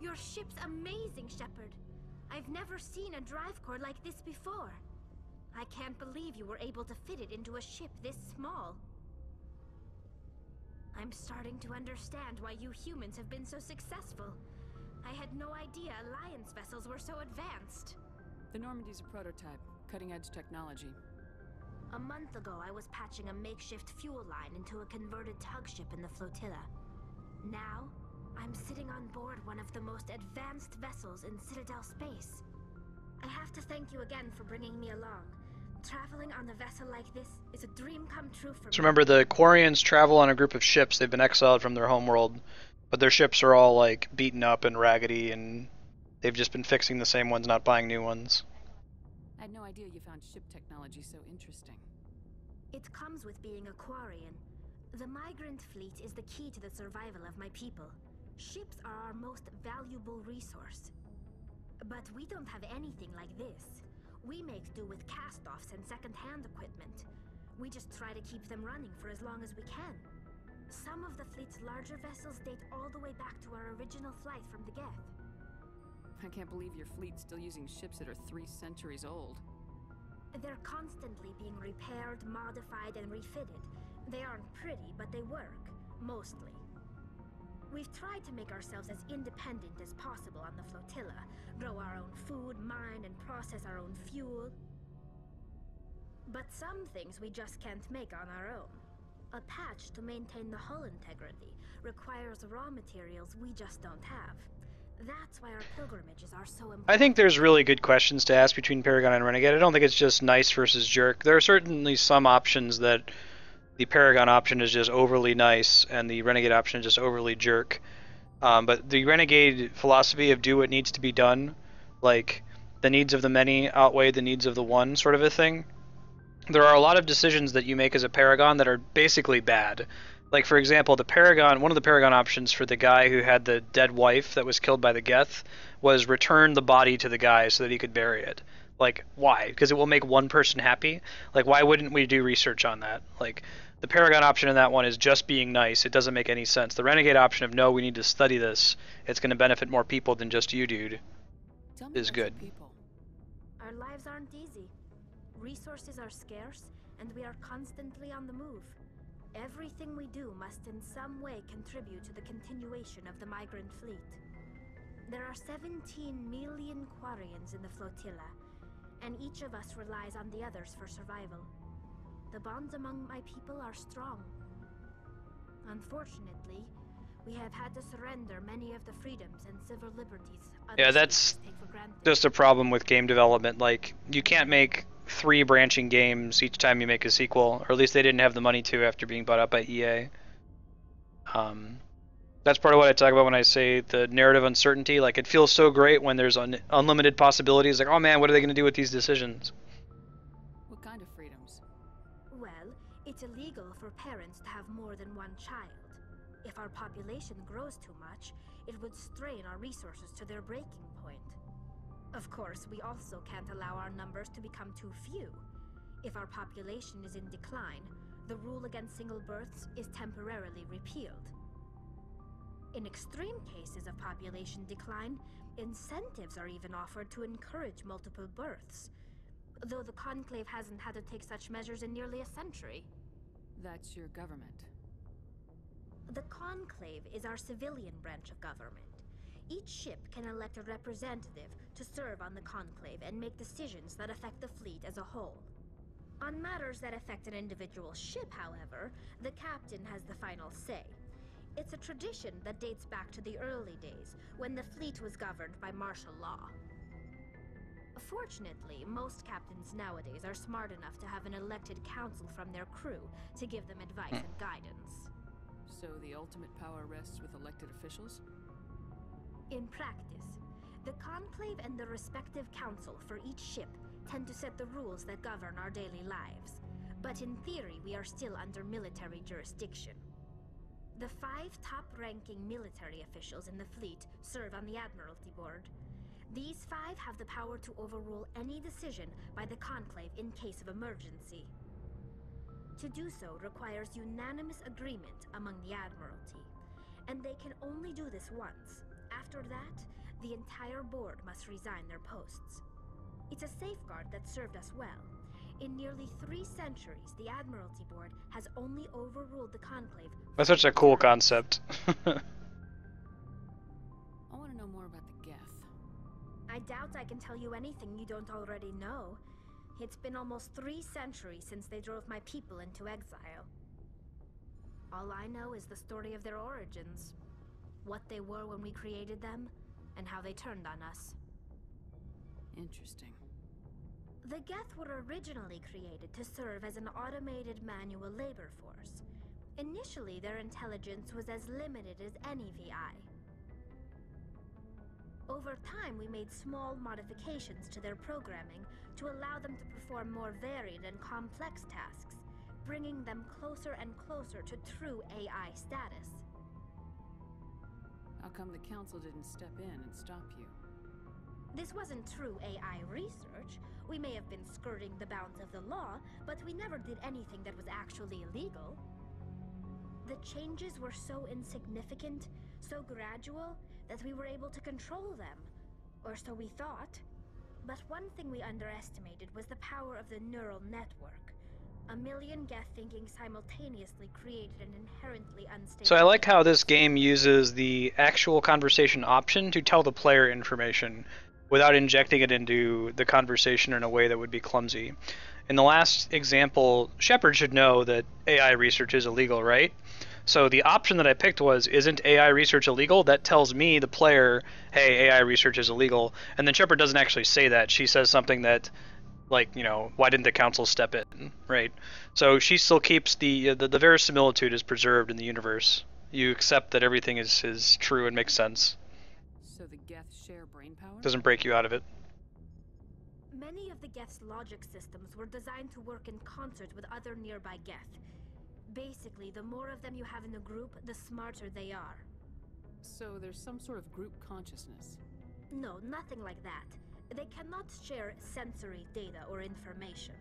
Your ship's amazing, Shepard. I've never seen a drive core like this before. I can't believe you were able to fit it into a ship this small. I'm starting to understand why you humans have been so successful. I had no idea Alliance vessels were so advanced. The Normandy's a prototype, cutting-edge technology. A month ago, I was patching a makeshift fuel line into a converted tug ship in the flotilla. Now, I'm sitting on board one of the most advanced vessels in Citadel space. I have to thank you again for bringing me along. Traveling on a vessel like this is a dream come true for me. So remember, the Quarians travel on a group of ships. They've been exiled from their homeworld, but their ships are all like beaten up and raggedy, and they've just been fixing the same ones, not buying new ones. I had no idea you found ship technology so interesting. It comes with being a Quarian. The migrant fleet is the key to the survival of my people. Ships are our most valuable resource. But we don't have anything like this. We make do with cast-offs and second-hand equipment. We just try to keep them running for as long as we can. Some of the fleet's larger vessels date all the way back to our original flight from the Geth. I can't believe your fleet's still using ships that are 3 centuries old. They're constantly being repaired, modified, and refitted. They aren't pretty, but they work. Mostly. We've tried to make ourselves as independent as possible on the flotilla, grow our own food, mine, and process our own fuel. But some things we just can't make on our own. A patch to maintain the hull integrity requires raw materials we just don't have. That's why our pilgrimages are so important. I think there's really good questions to ask between Paragon and Renegade. I don't think it's just nice versus jerk. There are certainly some options that the Paragon option is just overly nice and the Renegade option is just overly jerk. But the Renegade philosophy of do what needs to be done, like the needs of the many outweigh the needs of the one sort of a thing. There are a lot of decisions that you make as a Paragon that are basically bad. Like, for example, the Paragon, one of the Paragon options for the guy who had the dead wife that was killed by the Geth was return the body to the guy so that he could bury it. Like, why? Because it will make one person happy? Like, why wouldn't we do research on that? Like, the Paragon option in that one is just being nice. It doesn't make any sense. The Renegade option of, no, we need to study this. It's going to benefit more people than just you, dude, is good. Our lives aren't easy. Resources are scarce, and we are constantly on the move. Everything we do must in some way contribute to the continuation of the migrant fleet. There are 17 million Quarians in the flotilla, and each of us relies on the others for survival. The bonds among my people are strong. Unfortunately, we have had to surrender many of the freedoms and civil liberties Yeah, that's just a problem with game development. Like, you can't make 3 branching games each time you make a sequel, or at least they didn't have the money to after being bought out by EA. That's part of what I talk about when I say the narrative uncertainty. Like, it feels so great when there's unlimited possibilities. Like, oh man, what are they going to do with these decisions? What kind of freedoms? Well, it's illegal for parents to have more than one child. If our population grows too much, it would strain our resources to their breaking point. Of course, we also can't allow our numbers to become too few. If our population is in decline, the rule against single births is temporarily repealed. In extreme cases of population decline, incentives are even offered to encourage multiple births, though the Conclave hasn't had to take such measures in nearly a century. That's your government. The Conclave is our civilian branch of government. Each ship can elect a representative to serve on the Conclave and make decisions that affect the fleet as a whole. On matters that affect an individual ship, however, the captain has the final say. It's a tradition that dates back to the early days, when the fleet was governed by martial law. Fortunately, most captains nowadays are smart enough to have an elected council from their crew to give them advice and guidance. So the ultimate power rests with elected officials? In practice, the Conclave and the respective council for each ship tend to set the rules that govern our daily lives. But in theory, we are still under military jurisdiction. The 5 top-ranking military officials in the fleet serve on the Admiralty Board. These 5 have the power to overrule any decision by the Conclave in case of emergency. To do so requires unanimous agreement among the Admiralty, and they can only do this once. After that, the entire board must resign their posts. It's a safeguard that served us well. In nearly 3 centuries, the Admiralty Board has only overruled the Conclave. That's such a cool concept. I want to know more about the Geth. I doubt I can tell you anything you don't already know. It's been almost 3 centuries since they drove my people into exile. All I know is the story of their origins. What they were when we created them, and how they turned on us. Interesting. The Geth were originally created to serve as an automated manual labor force. Initially, their intelligence was as limited as any VI. Over time, we made small modifications to their programming to allow them to perform more varied and complex tasks, bringing them closer and closer to true AI status. How come the Council didn't step in and stop you? This wasn't true AI research. We may have been skirting the bounds of the law, but we never did anything that was actually illegal. The changes were so insignificant, so gradual, that we were able to control them. Or so we thought. But one thing we underestimated was the power of the neural network. A million Geth thinking simultaneously created an inherently unstable... So I like how this game uses the actual conversation option to tell the player information without injecting it into the conversation in a way that would be clumsy. In the last example, Shepard should know that AI research is illegal, right? So the option that I picked was, isn't AI research illegal? That tells me, the player, hey, AI research is illegal. And then Shepard doesn't actually say that. She says something that, like, you know, why didn't the council step in, right? So she still keeps the verisimilitude is preserved in the universe. You accept that everything is true and makes sense. So the Geth share brain power? Doesn't break you out of it. Many of the Geth's logic systems were designed to work in concert with other nearby Geth. Basically, the more of them you have in a group, the smarter they are. So there's some sort of group consciousness? No, nothing like that. They cannot share sensory data or information.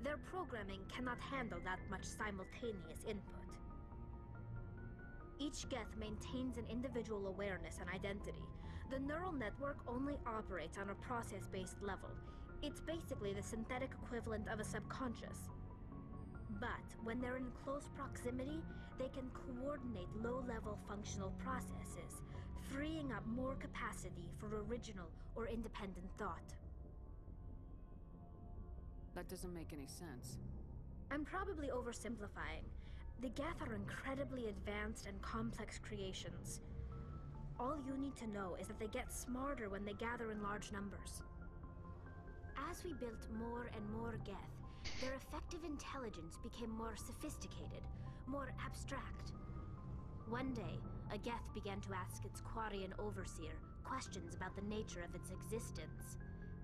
Their programming cannot handle that much simultaneous input. Each Geth maintains an individual awareness and identity. The neural network only operates on a process-based level. It's basically the synthetic equivalent of a subconscious. But when they're in close proximity, they can coordinate low-level functional processes, freeing up more capacity for original or independent thought. That doesn't make any sense. I'm probably oversimplifying. The Geth are incredibly advanced and complex creations. All you need to know is that they get smarter when they gather in large numbers. As we built more and more Geth, their effective intelligence became more sophisticated, more abstract. One day, a Geth began to ask its Quarian overseer questions about the nature of its existence.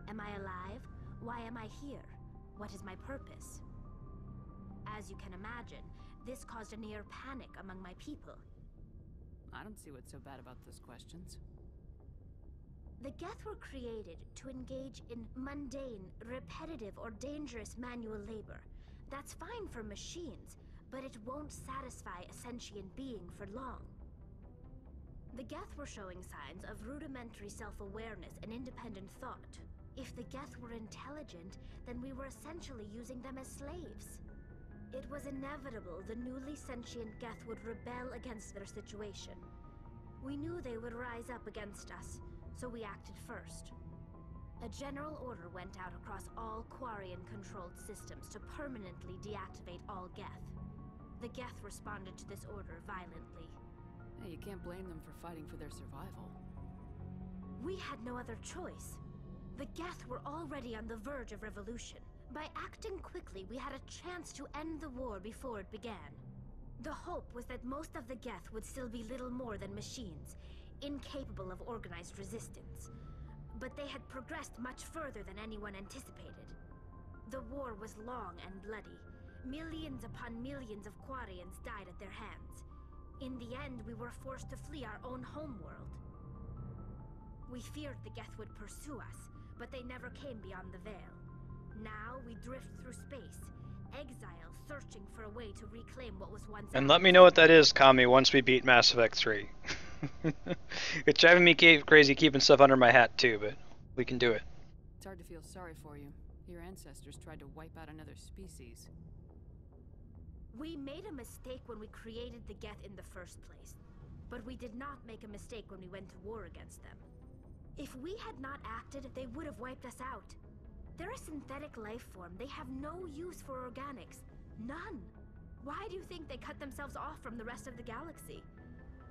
Am I alive? Why am I here? What is my purpose? As you can imagine, this caused a near panic among my people. I don't see what's so bad about those questions. The Geth were created to engage in mundane, repetitive, or dangerous manual labor. That's fine for machines, but it won't satisfy a sentient being for long. The Geth were showing signs of rudimentary self-awareness and independent thought. If the Geth were intelligent, then we were essentially using them as slaves. It was inevitable the newly sentient Geth would rebel against their situation. We knew they would rise up against us, so we acted first. A general order went out across all Quarian-controlled systems to permanently deactivate all Geth. The Geth responded to this order violently. Hey, you can't blame them for fighting for their survival. We had no other choice. The Geth were already on the verge of revolution. By acting quickly, we had a chance to end the war before it began. The hope was that most of the Geth would still be little more than machines, incapable of organized resistance. But they had progressed much further than anyone anticipated. The war was long and bloody. Millions upon millions of Quarians died at their hands. In the end, we were forced to flee our own homeworld. We feared the Geth would pursue us, but they never came beyond the Veil. Now we drift through space, exile, searching for a way to reclaim what was once. And let me know what that is, Kami, once we beat Mass Effect 3. It's driving me crazy keeping stuff under my hat too, but we can do it. It's hard to feel sorry for you. Your ancestors tried to wipe out another species. We made a mistake when we created the Geth in the first place, but we did not make a mistake when we went to war against them. If we had not acted, they would have wiped us out. They're a synthetic life form. They have no use for organics. None. Why do you think they cut themselves off from the rest of the galaxy?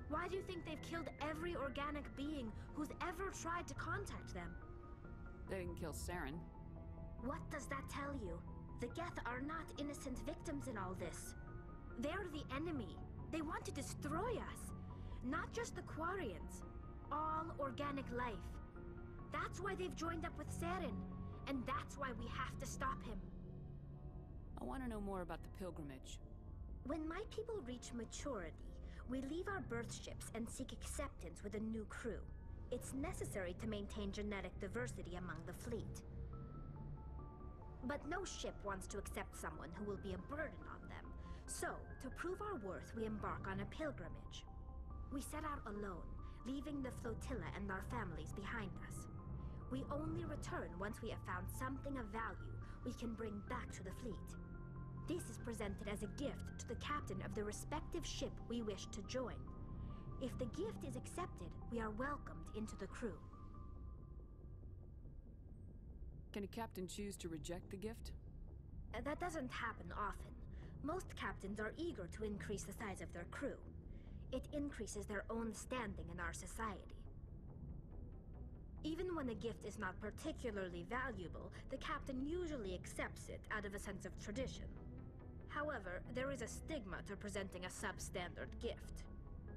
Why do you think they've killed every organic being who's ever tried to contact them? They didn't kill Saren. What does that tell you? The Geth are not innocent victims in all this. They're the enemy. They want to destroy us. Not just the Quarians. All organic life. That's why they've joined up with Saren. And that's why we have to stop him. I want to know more about the pilgrimage. When my people reach maturity, we leave our birth ships and seek acceptance with a new crew. It's necessary to maintain genetic diversity among the fleet. But no ship wants to accept someone who will be a burden on them. So, to prove our worth, we embark on a pilgrimage. We set out alone, leaving the flotilla and our families behind us. We only return once we have found something of value we can bring back to the fleet. This is presented as a gift to the captain of the respective ship we wish to join. If the gift is accepted, we are welcomed into the crew. Can a captain choose to reject the gift? That doesn't happen often. Most captains are eager to increase the size of their crew. It increases their own standing in our society. Even when a gift is not particularly valuable, the captain usually accepts it out of a sense of tradition. However, there is a stigma to presenting a substandard gift.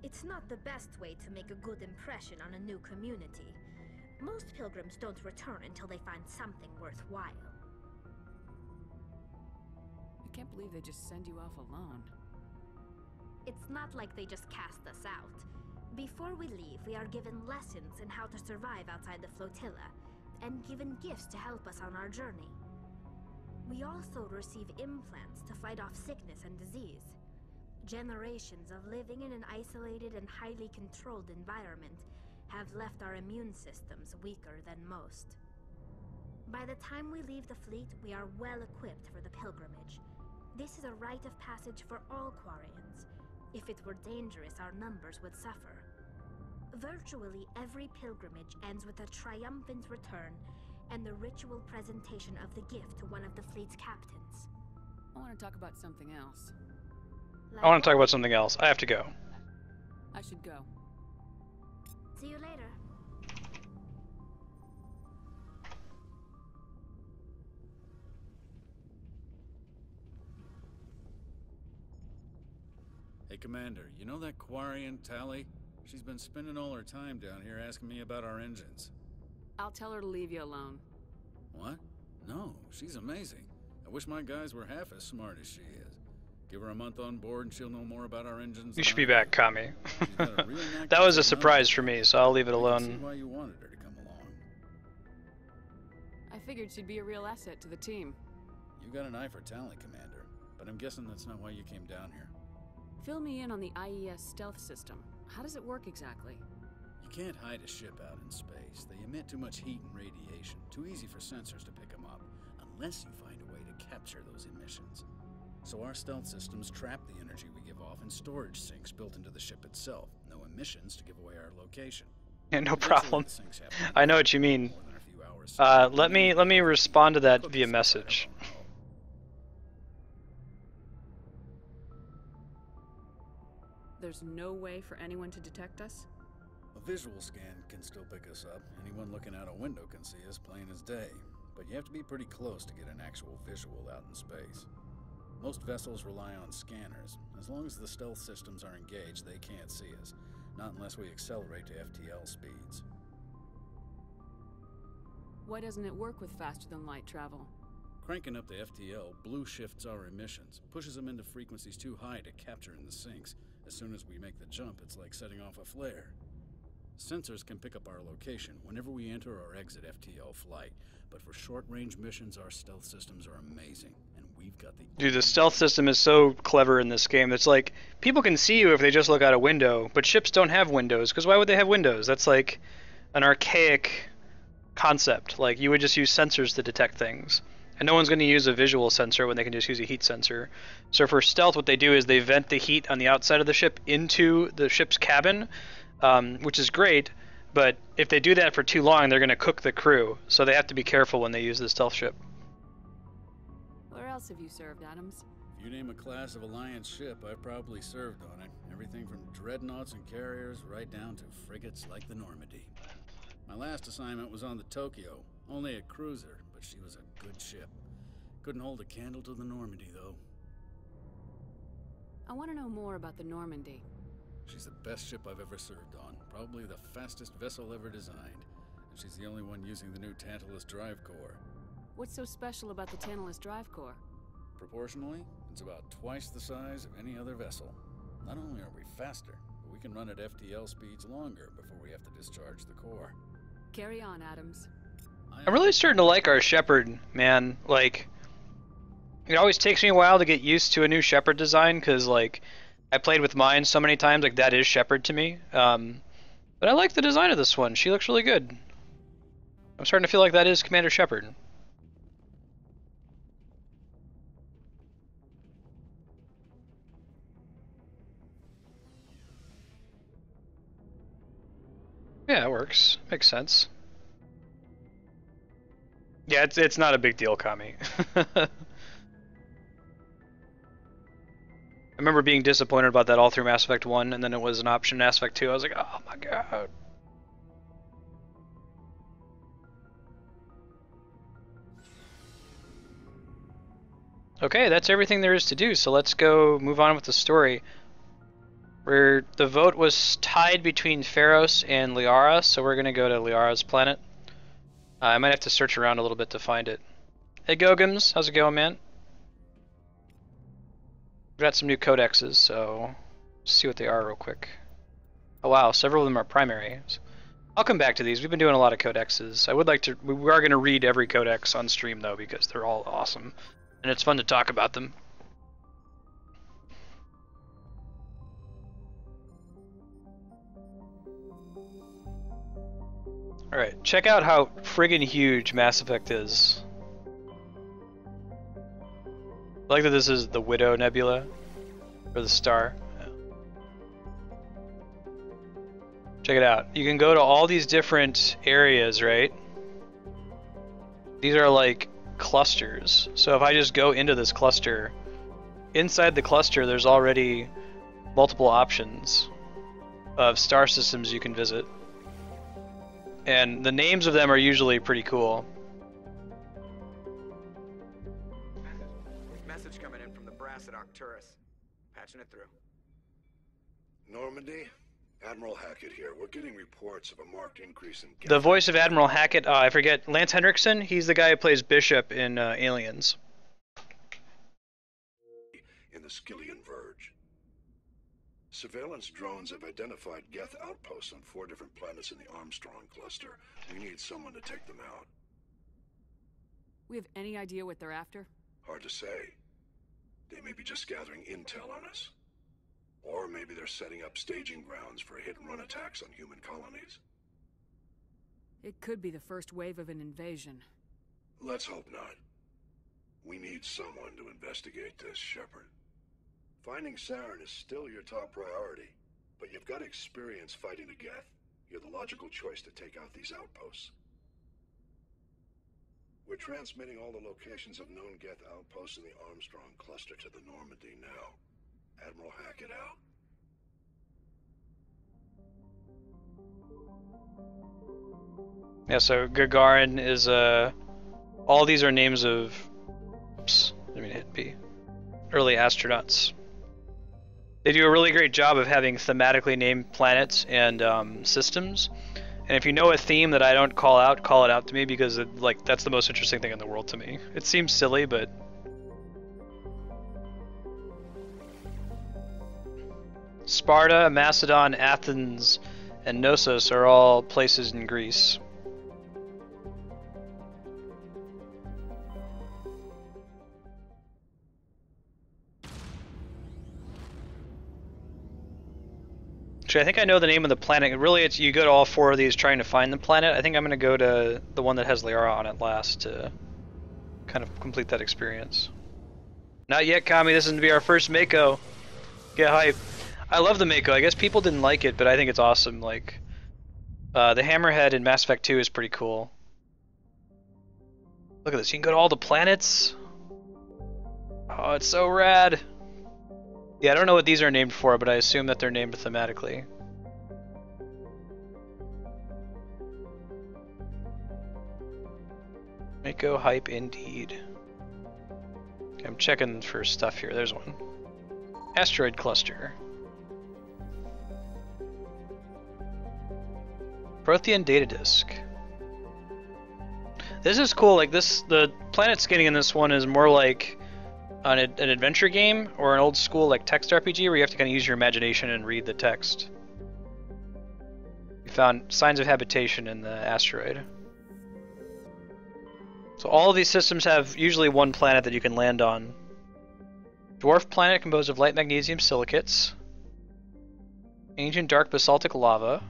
It's not the best way to make a good impression on a new community. Most pilgrims don't return until they find something worthwhile. I can't believe they just send you off alone. It's not like they just cast us out. Before we leave, we are given lessons in how to survive outside the flotilla, and given gifts to help us on our journey. We also receive implants to fight off sickness and disease. Generations of living in an isolated and highly controlled environment have left our immune systems weaker than most. By the time we leave the fleet, we are well equipped for the pilgrimage. This is a rite of passage for all Quarians. If it were dangerous, our numbers would suffer. Virtually every pilgrimage ends with a triumphant return and the ritual presentation of the gift to one of the fleet's captains. I want to talk about something else. I want to talk about something else. I have to go. I should go. See you later. Hey, Commander, you know that Quarian, Tally? She's been spending all her time down here asking me about our engines. I'll tell her to leave you alone. What? No, she's amazing. I wish my guys were half as smart as she is. Give her a month on board and she'll know more about our engines. You should be back, Kami. That was a surprise for me, so I'll leave it alone. I can see why you wanted her to come along. I figured she'd be a real asset to the team. You got an eye for talent, Commander, but I'm guessing that's not why you came down here. Fill me in on the IES stealth system. How does it work exactly? You can't hide a ship out in space. They emit too much heat and radiation. Too easy for sensors to pick them up, unless you find a way to capture those emissions. So our stealth systems trap the energy we give off in storage sinks built into the ship itself. No emissions to give away our location. Yeah, no problem. I know what you mean. Let me respond to that via message. There's no way for anyone to detect us? A visual scan can still pick us up. Anyone looking out a window can see us plain as day. But you have to be pretty close to get an actual visual out in space. Most vessels rely on scanners. As long as the stealth systems are engaged, they can't see us. Not unless we accelerate to FTL speeds. Why doesn't it work with faster than light travel? Cranking up the FTL blue shifts our emissions, pushes them into frequencies too high to capture in the sinks. As soon as we make the jump, it's like setting off a flare. Sensors can pick up our location whenever we enter or exit FTL flight, but for short-range missions, our stealth systems are amazing, and we've got the... Dude, the stealth system is so clever in this game. It's like, people can see you if they just look out a window, but ships don't have windows, because why would they have windows? That's like an archaic concept. Like, you would just use sensors to detect things. And no one's going to use a visual sensor when they can just use a heat sensor. So for stealth, what they do is they vent the heat on the outside of the ship into the ship's cabin, which is great, but if they do that for too long, they're going to cook the crew. So they have to be careful when they use the stealth ship. Where else have you served, Adams? If you name a class of Alliance ship, I've probably served on it. Everything from dreadnoughts and carriers right down to frigates like the Normandy. My last assignment was on the Tokyo, only a cruiser, but she was a good ship. Couldn't hold a candle to the Normandy, though. I want to know more about the Normandy. She's the best ship I've ever served on, probably the fastest vessel ever designed. And she's the only one using the new Tantalus drive core. What's so special about the Tantalus drive core? Proportionally, it's about twice the size of any other vessel. Not only are we faster, but we can run at FTL speeds longer before we have to discharge the core. Carry on, Adams. I'm really starting to like our Shepherd, man. Like, it always takes me a while to get used to a new Shepherd design, because, like, I played with mine so many times, like, that is Shepherd to me. But I like the design of this one. She looks really good. I'm starting to feel like that is Commander Shepherd. Yeah, it works. Makes sense. Yeah, it's not a big deal, Kami. I remember being disappointed about that all through Mass Effect 1, and then it was an option in Mass Effect 2. I was like, oh my god. Okay, that's everything there is to do, so let's go move on with the story. Where the vote was tied between Pharos and Liara, so we're going to go to Liara's planet. I might have to search around a little bit to find it. Hey Gogums, how's it going, man? We got some new codexes, so let's see what they are real quick. Oh wow, several of them are primary. I'll come back to these. We've been doing a lot of codexes. I would like to. We are going to read every codex on stream though, because they're all awesome, and it's fun to talk about them. Alright, check out how friggin' huge Mass Effect is. I like that this is the Widow Nebula, or the star. Yeah. Check it out. You can go to all these different areas, right? These are like clusters. So if I just go into this cluster, inside the cluster there's already multiple options of star systems you can visit. And the names of them are usually pretty cool. Message coming in from the brass at Arcturus. Patching it through. Normandy? Admiral Hackett here. We're getting reports of a marked increase in... The voice of Admiral Hackett, I forget, Lance Henriksen? He's the guy who plays Bishop in Aliens. In the Skillian Verge. Surveillance drones have identified Geth outposts on 4 different planets in the Armstrong cluster. We need someone to take them out. We have any idea what they're after? Hard to say. They may be just gathering intel on us. Or maybe they're setting up staging grounds for hit-and-run attacks on human colonies. It could be the first wave of an invasion. Let's hope not. We need someone to investigate this, Shepard. Finding Saren is still your top priority, but you've got experience fighting the Geth. You're the logical choice to take out these outposts. We're transmitting all the locations of known Geth outposts in the Armstrong cluster to the Normandy now. Admiral Hackett out. Yeah, so Gagarin is, all these are names of, oops, I mean hit B, early astronauts. They do a really great job of having thematically named planets and systems. And if you know a theme that I don't call it out to me, because that's the most interesting thing in the world to me. It seems silly, but... Sparta, Macedon, Athens, and Knossos are all places in Greece. Actually, I think I know the name of the planet. Really, it's you go to all 4 of these trying to find the planet. I think I'm going to go to the one that has Liara on it last to kind of complete that experience. Not yet, Kami. This is going to be our first Mako. Get hype. I love the Mako. I guess people didn't like it, but I think it's awesome. Like, the Hammerhead in Mass Effect 2 is pretty cool. Look at this. You can go to all the planets. Oh, it's so rad. Yeah, I don't know what these are named for, but I assume that they're named thematically. Mako hype indeed. Okay, I'm checking for stuff here. There's one. Asteroid cluster. Prothean data disk. This is cool. Like this, the planet scanning in this one is more like an adventure game or an old school like text RPG where you have to kind of use your imagination and read the text. We found signs of habitation in the asteroid. So all of these systems have usually one planet that you can land on. Dwarf planet composed of light magnesium silicates. Ancient dark basaltic lava.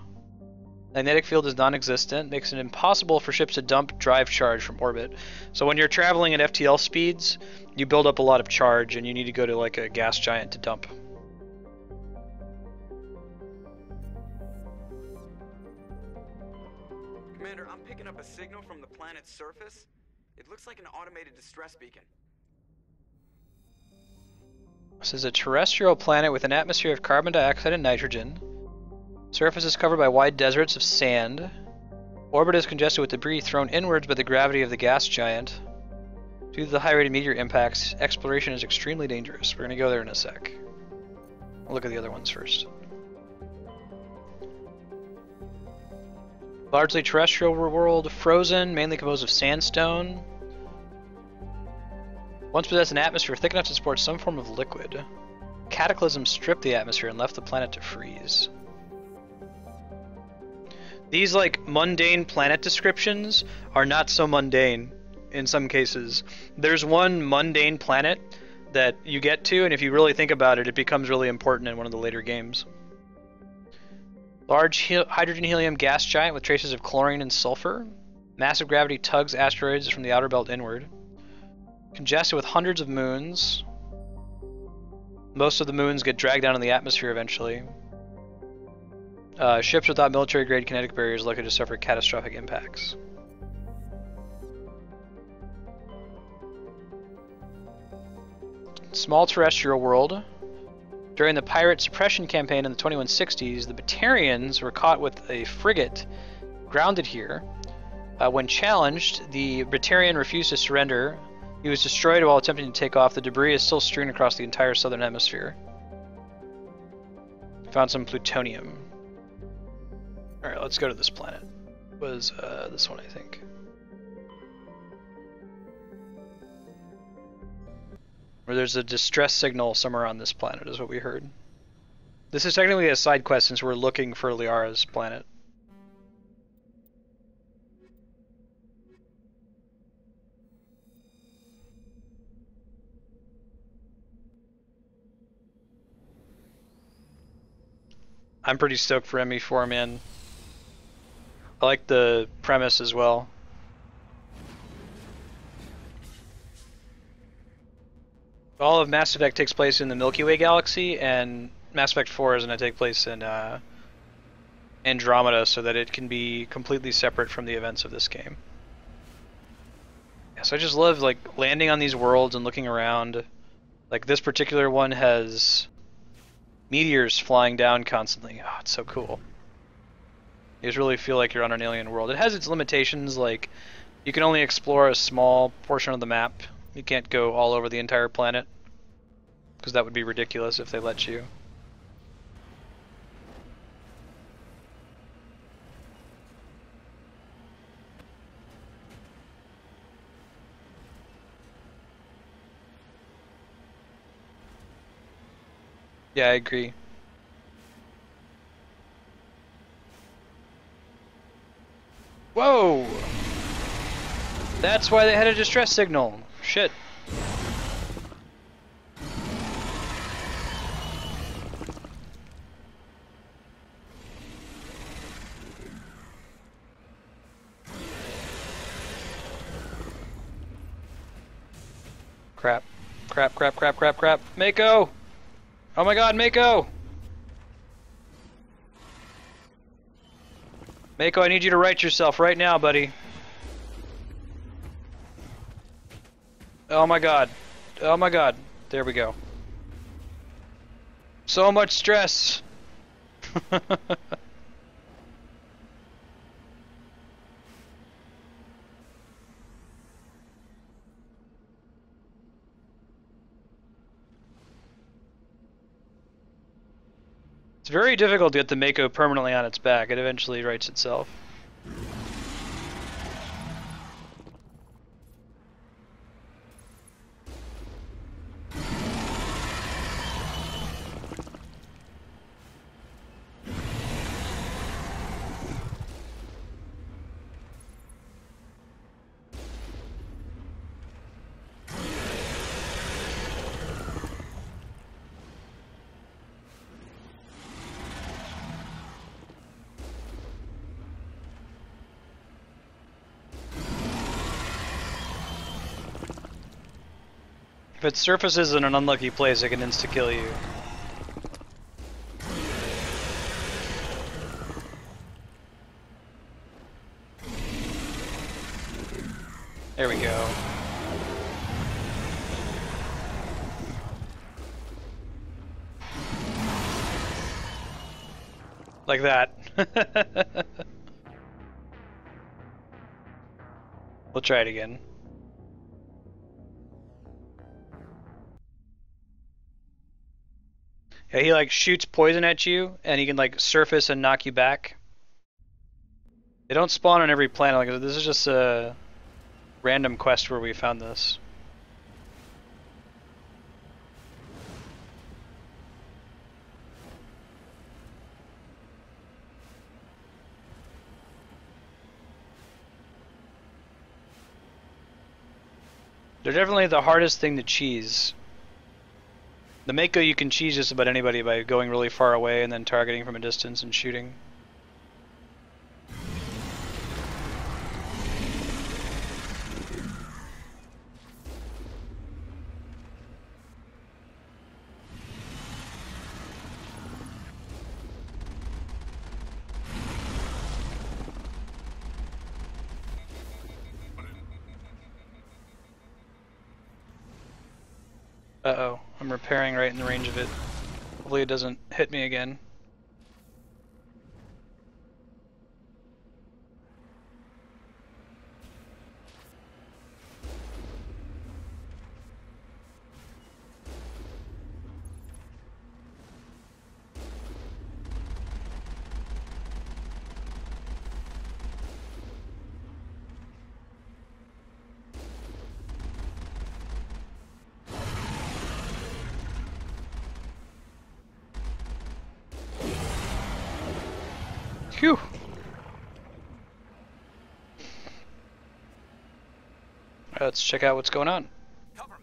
Magnetic field is non-existent, makes it impossible for ships to dump drive charge from orbit. So when you're traveling at FTL speeds, you build up a lot of charge and you need to go to like a gas giant to dump. a signal from the planet's surface? It looks like an automated distress beacon. This is a terrestrial planet with an atmosphere of carbon dioxide and nitrogen. Surface is covered by wide deserts of sand. Orbit is congested with debris thrown inwards by the gravity of the gas giant. Due to the high rate of meteor impacts, exploration is extremely dangerous. We're going to go there in a sec. We'll look at the other ones first. Largely terrestrial world, frozen, mainly composed of sandstone. Once possessed an atmosphere thick enough to support some form of liquid. Cataclysm stripped the atmosphere and left the planet to freeze. These like mundane planet descriptions are not so mundane in some cases. There's one mundane planet that you get to, and if you really think about it, it becomes really important in one of the later games. Large hydrogen helium gas giant with traces of chlorine and sulfur. Massive gravity tugs asteroids from the outer belt inward. Congested with hundreds of moons. Most of the moons get dragged down in the atmosphere eventually. Ships without military-grade kinetic barriers likely to suffer catastrophic impacts. Small terrestrial world. During the pirate suppression campaign in the 2160s, the Batarians were caught with a frigate grounded here. When challenged, the Batarian refused to surrender. He was destroyed while attempting to take off. The debris is still strewn across the entire southern hemisphere. Found some plutonium. Alright, let's go to this planet. It was this one, I think. Where there's a distress signal somewhere on this planet, is what we heard. This is technically a side quest since we're looking for Liara's planet. I'm pretty stoked for ME4, man. I like the premise as well. All of Mass Effect takes place in the Milky Way galaxy, and Mass Effect 4 is going to take place in Andromeda, so that it can be completely separate from the events of this game. Yeah, so I just love like landing on these worlds and looking around. Like this particular one has meteors flying down constantly. Oh, it's so cool. You just really feel like you're on an alien world. It has its limitations, like you can only explore a small portion of the map. You can't go all over the entire planet, because that would be ridiculous if they let you. Yeah, I agree. Whoa! That's why they had a distress signal. Shit. Crap. Crap, crap, crap, crap, crap. Mako! Oh my god, Mako! Mako, I need you to right yourself right now, buddy. Oh my god. Oh my god. There we go. So much stress. It's very difficult to get the Mako permanently on its back. It eventually rights itself. If it surfaces in an unlucky place, it can insta-kill you. There we go. Like that. We'll try it again. Yeah, he like shoots poison at you, and he can like surface and knock you back. They don't spawn on every planet. Like this is just a random quest where we found this. They're definitely the hardest thing to cheese. The Mako you can cheese just about anybody by going really far away and then targeting from a distance and shooting. Uh-oh, I'm repairing right in the range of it. Hopefully it doesn't hit me again. Phew. Alright, let's check out what's going on. Cover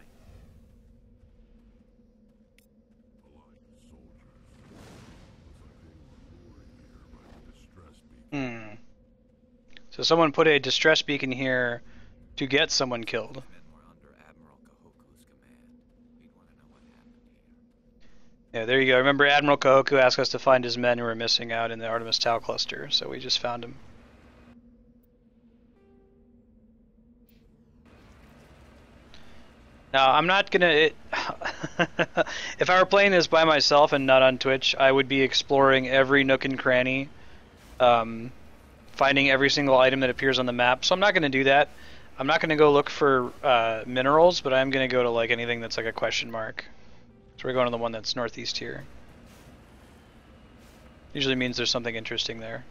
me. So someone put a distress beacon here to get someone killed. Yeah, there you go. Remember, Admiral Kahoku asked us to find his men who were missing out in the Artemis Tau cluster, so we just found him. Now, I'm not gonna... if I were playing this by myself and not on Twitch, I would be exploring every nook and cranny, finding every single item that appears on the map, so I'm not gonna do that. I'm not gonna go look for minerals, but I'm gonna go to like anything that's like a question mark. So we're going to the one that's northeast here. Usually means there's something interesting there.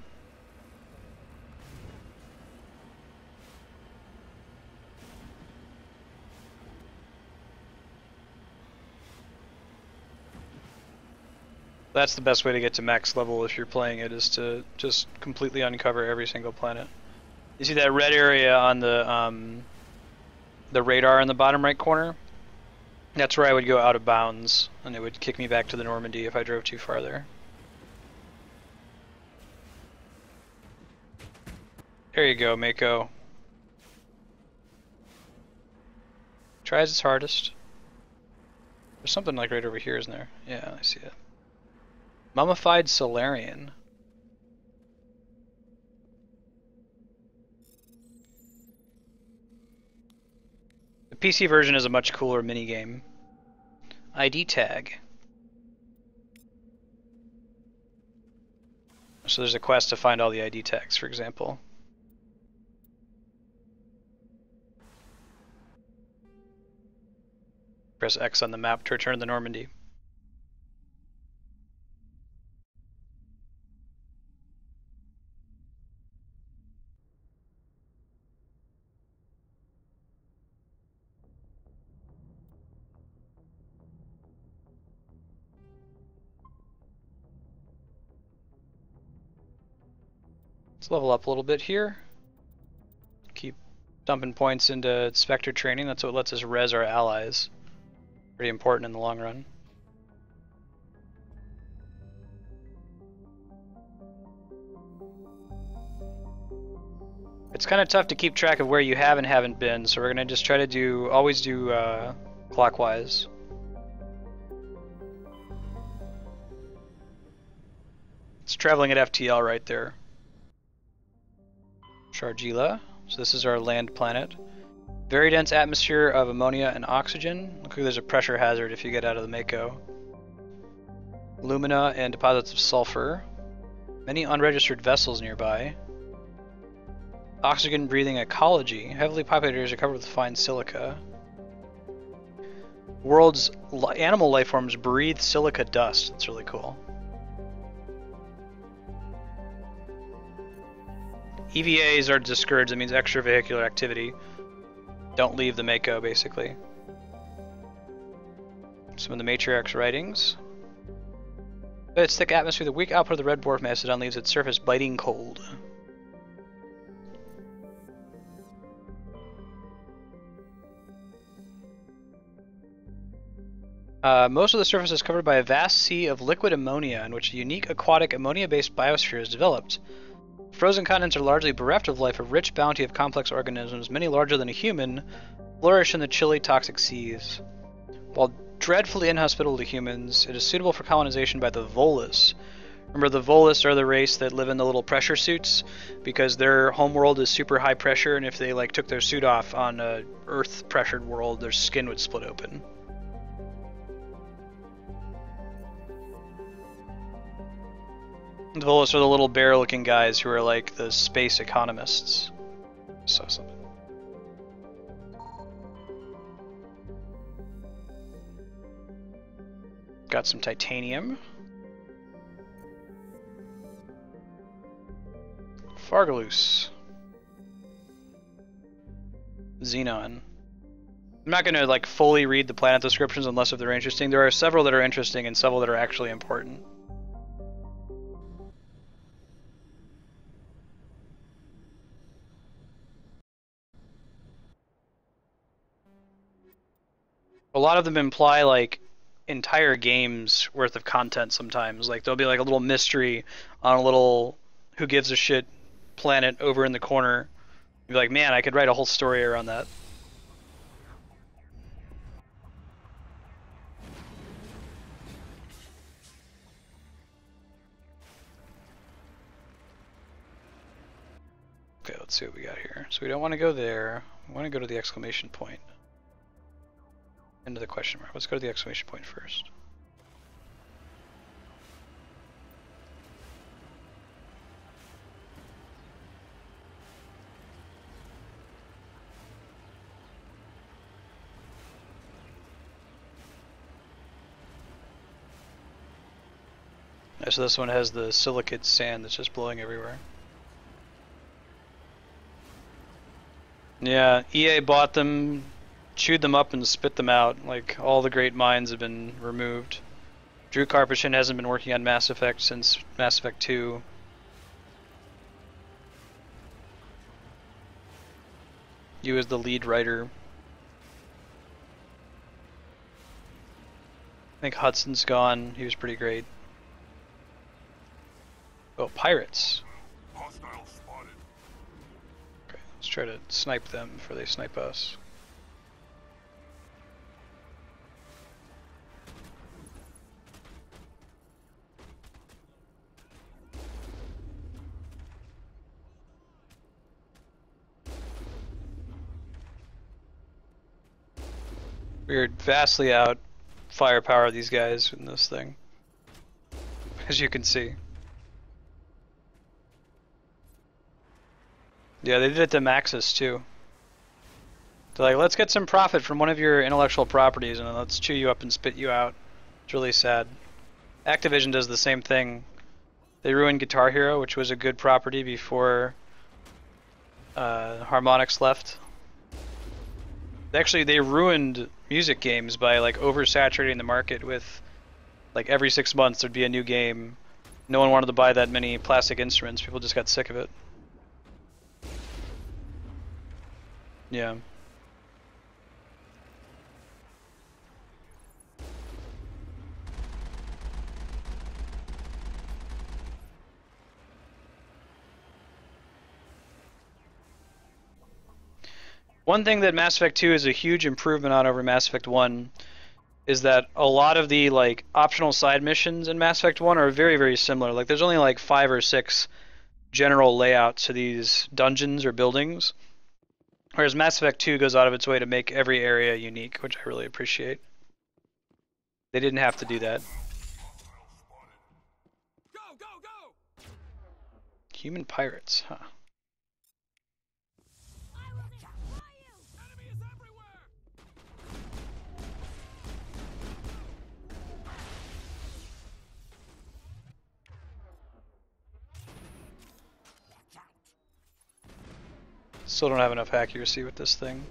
That's the best way to get to max level if you're playing it, is to just completely uncover every single planet. You see that red area on the radar in the bottom right corner? That's where I would go out of bounds, and it would kick me back to the Normandy if I drove too far there. There you go, Mako. Tries its hardest. There's something like right over here, isn't there? Yeah, I see it. Mummified Solarian. The PC version is a much cooler minigame. ID tag. So there's a quest to find all the ID tags, for example. Press X on the map to return to the Normandy. Let's level up a little bit here. Keep dumping points into Spectre training. That's what lets us res our allies. Pretty important in the long run. It's kind of tough to keep track of where you have and haven't been, so we're gonna just try to always do clockwise. It's traveling at FTL right there. Sharjila. So this is our land planet. Very dense atmosphere of ammonia and oxygen. Looks like there's a pressure hazard if you get out of the Mako. Lumina and deposits of sulfur. Many unregistered vessels nearby. Oxygen breathing ecology. Heavily populated areas are covered with fine silica. World's animal life forms breathe silica dust. That's really cool. EVAs are discouraged. That means extravehicular activity. Don't leave the Mako, basically. Some of the Matriarch's writings. Its thick atmosphere, the weak output of the red dwarf mastodon leaves its surface biting cold. Most of the surface is covered by a vast sea of liquid ammonia in which a unique aquatic ammonia-based biosphere is developed. Frozen continents are largely bereft of life. A rich bounty of complex organisms, many larger than a human, flourish in the chilly, toxic seas. While dreadfully inhospitable to humans, it is suitable for colonization by the Volus. Remember, the Volus are the race that live in the little pressure suits because their homeworld is super high pressure, and if they like took their suit off on a Earth-pressured world, their skin would split open. The Volus are the little bear-looking guys who are like the space economists. So something. Got some titanium. Fargalus. Xenon. I'm not going to like fully read the planet descriptions unless if they're interesting. There are several that are interesting and several that are actually important. A lot of them imply like entire games worth of content sometimes. Like there'll be like a little mystery on a little who gives a shit planet over in the corner. You'd be like, man, I could write a whole story around that. Okay, let's see what we got here. So we don't want to go there. We want to go to the exclamation point. Into the question mark. Let's go to the exclamation point first. So this one has the silicate sand that's just blowing everywhere. Yeah, EA bought them, chewed them up and spit them out. Like, all the great minds have been removed. Drew Karpyshyn hasn't been working on Mass Effect since Mass Effect 2. He was the lead writer. I think Hudson's gone. He was pretty great. Oh, pirates. Hostile spotted. Okay, let's try to snipe them before they snipe us. We're vastly out firepower these guys in this thing, as you can see. Yeah, they did it to Maxis too. They're like, let's get some profit from one of your intellectual properties and then let's chew you up and spit you out. It's really sad. Activision does the same thing. They ruined Guitar Hero, which was a good property before Harmonix left. Actually, they ruined music games by like oversaturating the market with like every 6 months there'd be a new game. No one wanted to buy that many plastic instruments. People just got sick of it. Yeah. One thing that Mass Effect 2 is a huge improvement on over Mass Effect 1 is that a lot of the like optional side missions in Mass Effect 1 are very, very similar. Like there's only like 5 or 6 general layouts to these dungeons or buildings. Whereas Mass Effect 2 goes out of its way to make every area unique, which I really appreciate. They didn't have to do that. Human pirates, huh? Still don't have enough accuracy with this thing.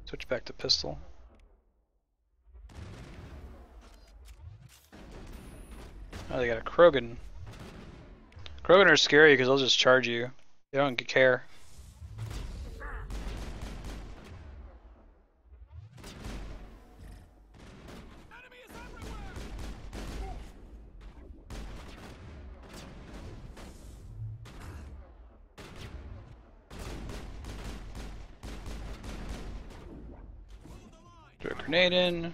Switch back to pistol. Oh, they got a Krogan. Krogan are scary because they'll just charge you. They don't care. Throw a grenade in.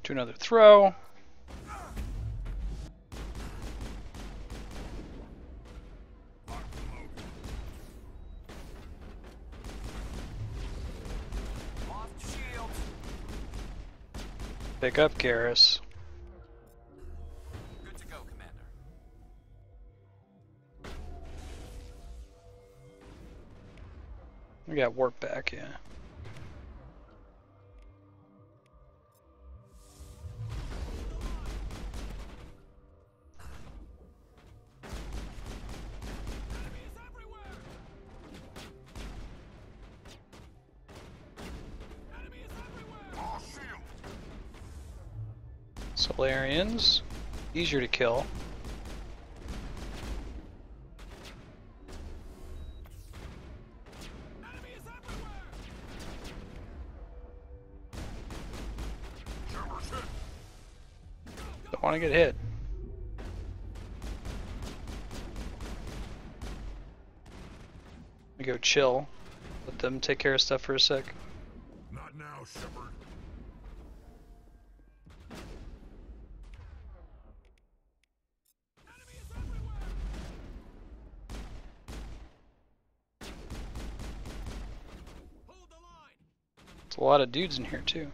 Do another throw. Pick up Garrus. Good to go, Commander. We got warp back, yeah. Solarians, easier to kill. Don't want to get hit. We go chill. Let them take care of stuff for a sec. Not now, Shepard. There's a lot of dudes in here too.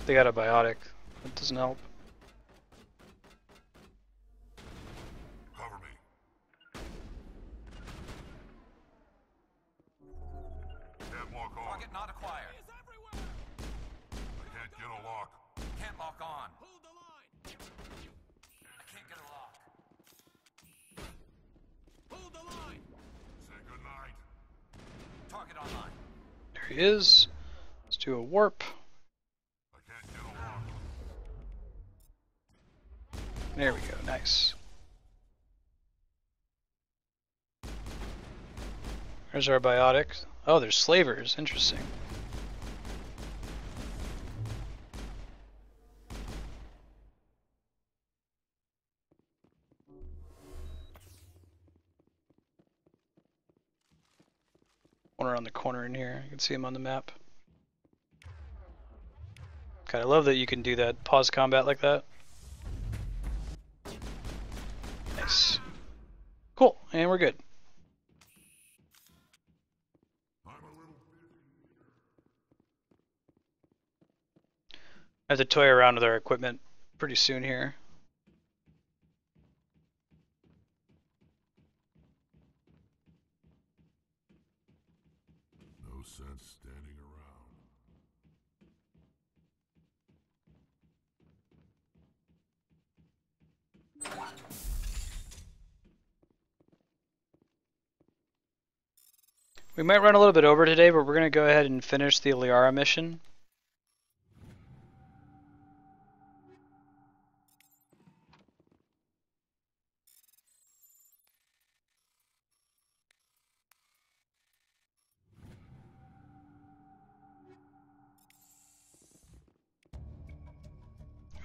They got a biotic. That doesn't help. Cover me. Can't lock on. Target not acquired. I can't get a lock. Can't lock on. Hold the line. I can't get a lock. Hold the line. Say goodnight. Target online. There he is. Let's do a warp. I can't get a lock. There we go, nice. There's our biotic. Oh, there's slavers, interesting. One around the corner in here, you can see him on the map. God, I love that you can do that, pause combat like that. Nice. Cool, and we're good. I have to toy around with our equipment pretty soon here. No sense standing around. We might run a little bit over today, but we're going to go ahead and finish the Liara mission.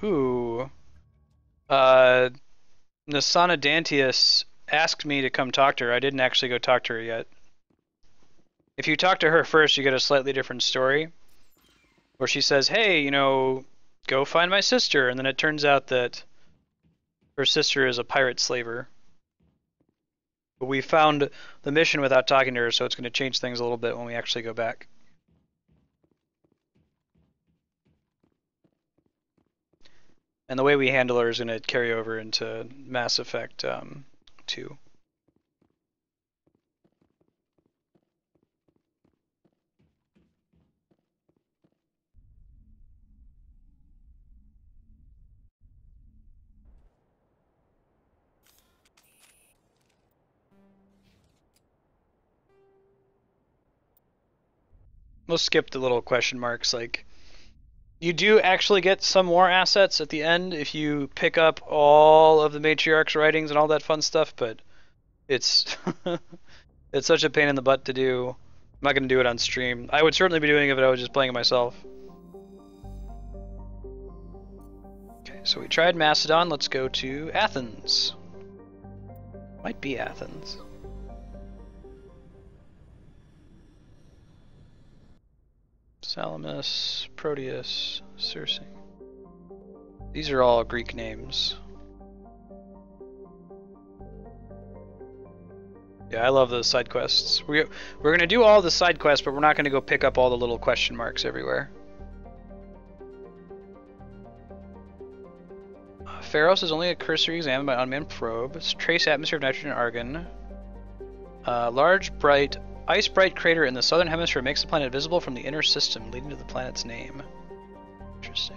Ooh. Nasana Dantius asked me to come talk to her. I didn't actually go talk to her yet. If you talk to her first, you get a slightly different story. Where she says, hey, you know, go find my sister. And then it turns out that her sister is a pirate slaver. But we found the mission without talking to her, so it's going to change things a little bit when we actually go back. And the way we handle her is going to carry over into Mass Effect 2. We'll skip the little question marks. Like, you do actually get some more assets at the end if you pick up all of the Matriarch's writings and all that fun stuff, but it's it's such a pain in the butt to do. I'm not going to do it on stream. I would certainly be doing it if I was just playing it myself. Okay, so we tried Macedon. Let's go to Athens. Might be Athens. Salamis, Proteus, Circe. These are all Greek names. Yeah, I love those side quests. We're going to do all the side quests, but we're not going to go pick up all the little question marks everywhere. Pharos is only a cursory examined by unmanned probe. Trace atmosphere of nitrogen and argon. Large, bright, ice-bright crater in the southern hemisphere makes the planet visible from the inner system, leading to the planet's name. Interesting.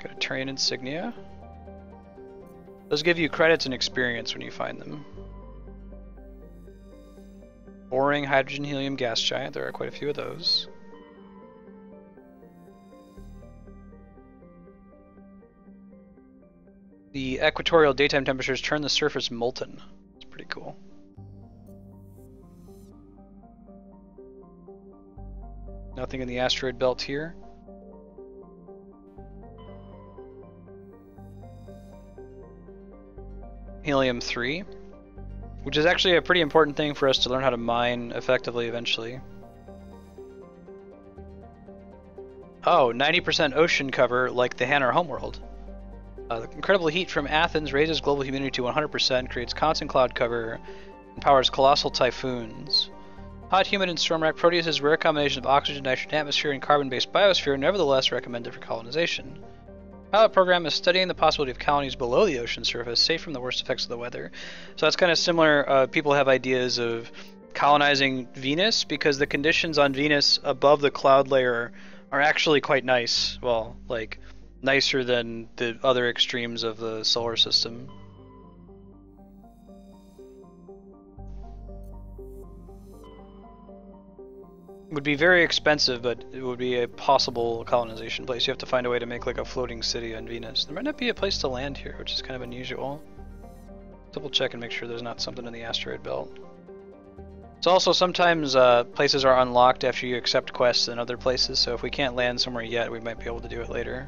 Got a Turian insignia. Those give you credits and experience when you find them. Boring hydrogen helium gas giant. There are quite a few of those. The equatorial daytime temperatures turn the surface molten. It's pretty cool. Nothing in the asteroid belt here. Helium-3, which is actually a pretty important thing for us to learn how to mine effectively eventually. Oh, 90% ocean cover like the Hanar homeworld. The incredible heat from Athens raises global humidity to 100%, creates constant cloud cover, and powers colossal typhoons. Hot, humid, and storm-racked Proteus' rare combination of oxygen, nitrogen atmosphere, and carbon-based biosphere nevertheless recommended for colonization. The pilot program is studying the possibility of colonies below the ocean surface, safe from the worst effects of the weather. So that's kind of similar. People have ideas of colonizing Venus because the conditions on Venus above the cloud layer are actually quite nice. Well, like, nicer than the other extremes of the solar system. It would be very expensive, but it would be a possible colonization place. You have to find a way to make like a floating city on Venus. There might not be a place to land here, which is kind of unusual. Double check and make sure there's not something in the asteroid belt. It's also sometimes places are unlocked after you accept quests in other places, so if we can't land somewhere yet, we might be able to do it later.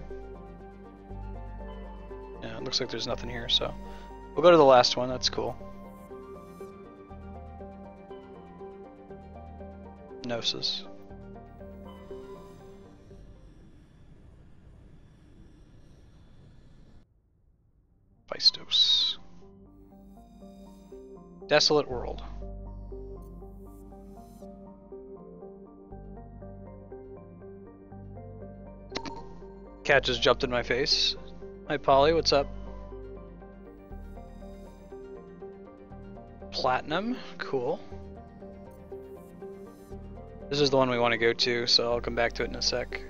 Yeah, it looks like there's nothing here, so we'll go to the last one. That's cool. Gnosis. Phaistos. Desolate world. Cat just jumped in my face. Hi Polly, what's up? Platinum, cool. This is the one we want to go to, so I'll come back to it in a sec.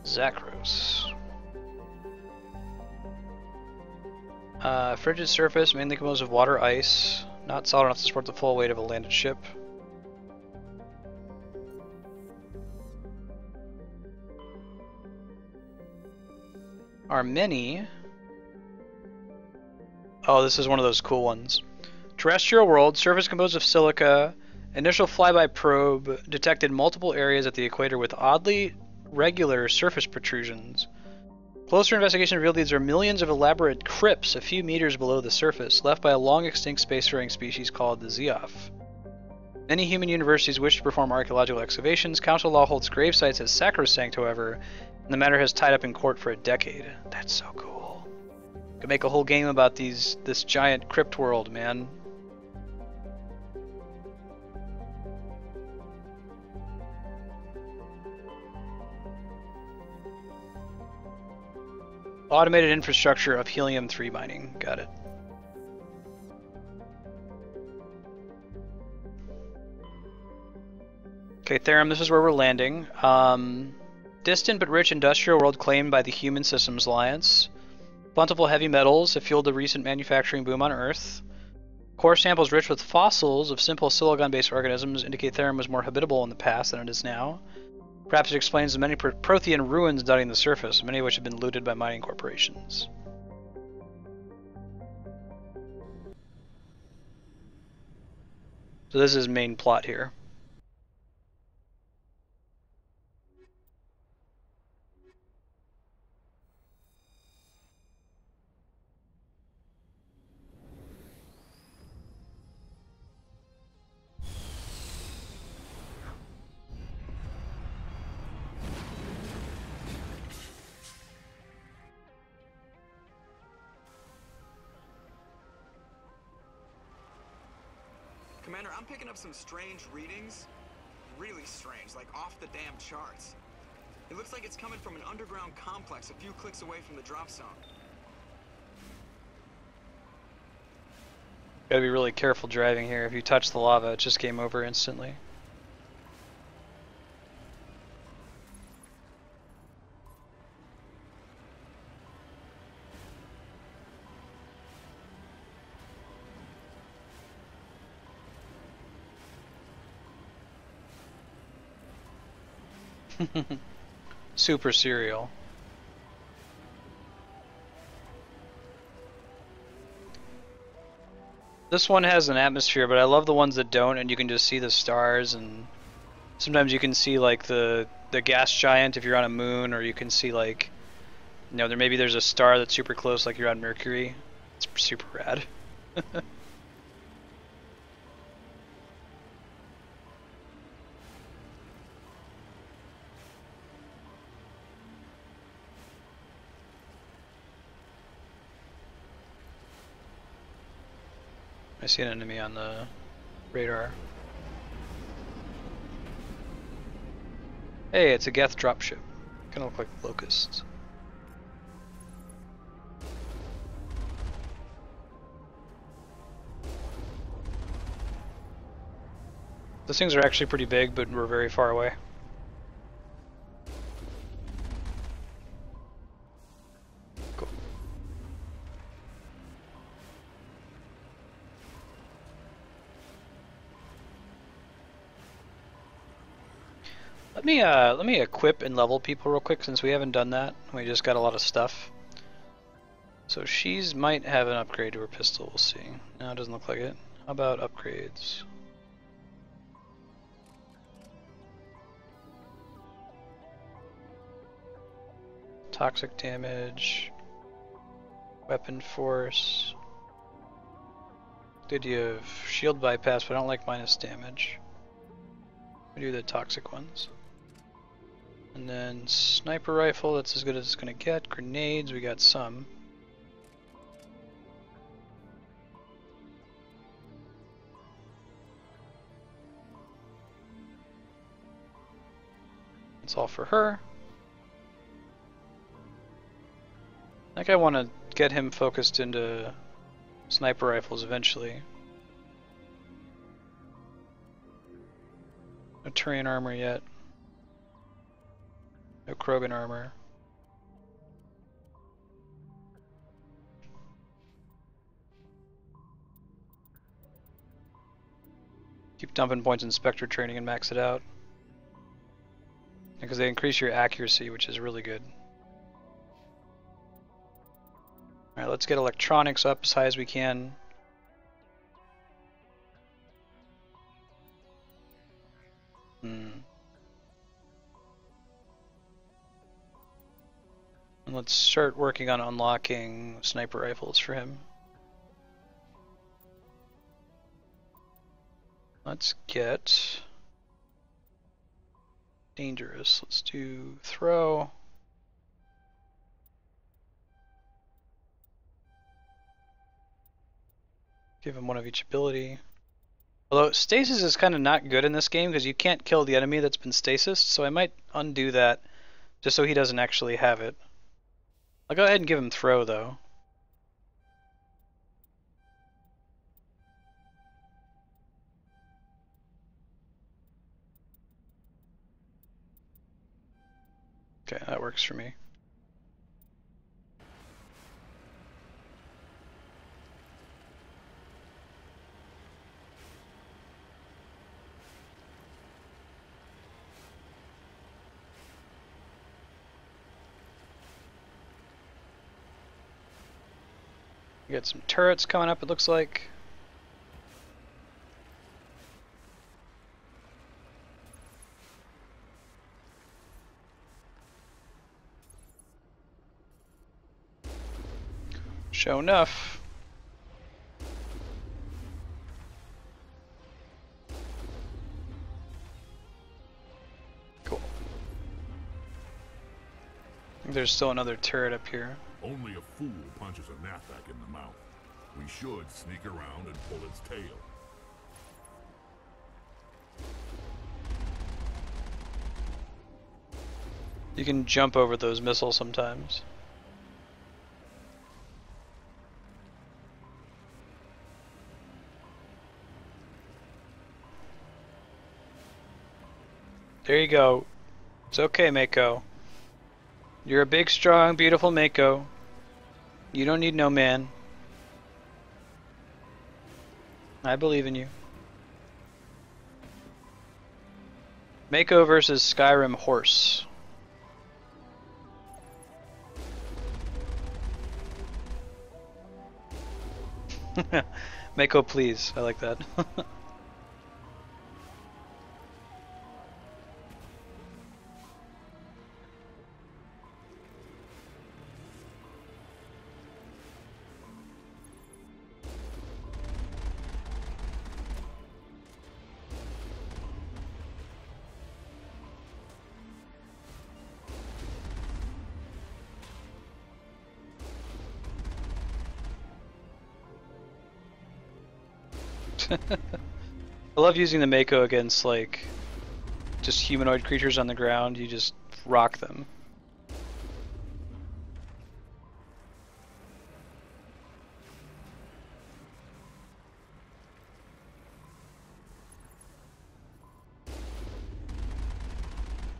Zakros. Frigid surface, mainly composed of water ice. Not solid enough to support the full weight of a landed ship. Armeni. Oh, this is one of those cool ones. Terrestrial world, surface composed of silica. Initial flyby probe detected multiple areas at the equator with oddly regular surface protrusions. Closer investigation revealed these are millions of elaborate crypts a few meters below the surface, left by a long-extinct spacefaring species called the Zeoff. Many human universities wish to perform archaeological excavations. Council law holds grave sites as sacrosanct, however, and the matter has tied up in court for a decade. That's so cool. Could make a whole game about this giant crypt world, man. Automated infrastructure of helium-3 mining. Got it. Okay, Therum, this is where we're landing. Distant but rich industrial world claimed by the Human Systems Alliance. Plentiful heavy metals have fueled the recent manufacturing boom on Earth. Core samples rich with fossils of simple silicon-based organisms indicate Therum was more habitable in the past than it is now. Perhaps it explains the many Prothean ruins dotting the surface, many of which have been looted by mining corporations. So this is main plot here. Commander, I'm picking up some strange readings. Really strange, like off the damn charts. It looks like it's coming from an underground complex a few clicks away from the drop zone. Gotta be really careful driving here. If you touch the lava, it's just game over instantly. Super serial. This one has an atmosphere, but I love the ones that don't, and you can just see the stars, and sometimes you can see like the gas giant if you're on a moon, or you can see like, you know, there's a star that's super close, like you're on Mercury. It's super rad. I see an enemy on the radar. Hey, it's a Geth dropship. Kinda look like locusts. Those things are actually pretty big, but we're very far away. Cool. Let me equip and level people real quick, since we haven't done that. We just got a lot of stuff. So she's might have an upgrade to her pistol, we'll see. No, it doesn't look like it. How about upgrades? Toxic damage, weapon force. Did you have shield bypass, but I don't like minus damage. We do the toxic ones. And then sniper rifle, that's as good as it's gonna get. Grenades, we got some. That's all for her. I think I want to get him focused into sniper rifles eventually. No terrain armor yet. No Krogan armor. Keep dumping points in Spectre training and max it out. Because they increase your accuracy, which is really good. Alright, let's get electronics up as high as we can. And let's start working on unlocking sniper rifles for him. Let's get dangerous. Let's do throw. Give him one of each ability. Although stasis is kind of not good in this game because you can't kill the enemy that's been stasis, so I might undo that just so he doesn't actually have it. I'll go ahead and give him throw though. Okay, that works for me. We got some turrets coming up, it looks like. Sure enough. Cool. There's still another turret up here. Only a fool punches a Nathak in the mouth. We should sneak around and pull its tail. You can jump over those missiles sometimes. There you go. It's okay, Mako. You're a big, strong, beautiful Mako. You don't need no man. I believe in you. Mako versus Skyrim Horse. Mako, please. I like that. I love using the Mako against like just humanoid creatures on the ground. You just rock them.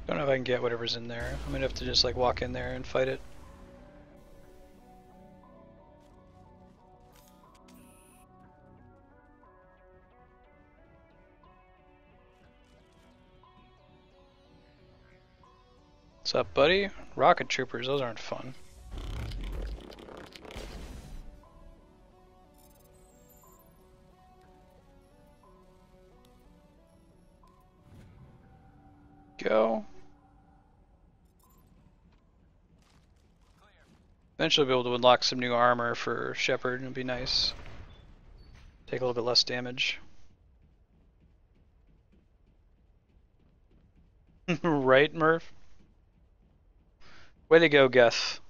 Don't know if I can get whatever's in there. I'm gonna have to just like walk in there and fight it. What's up, buddy? Rocket troopers, those aren't fun. Go. Eventually we'll be able to unlock some new armor for Shepard, it'll be nice. Take a little bit less damage. Right, Murph? Way to go, Geth.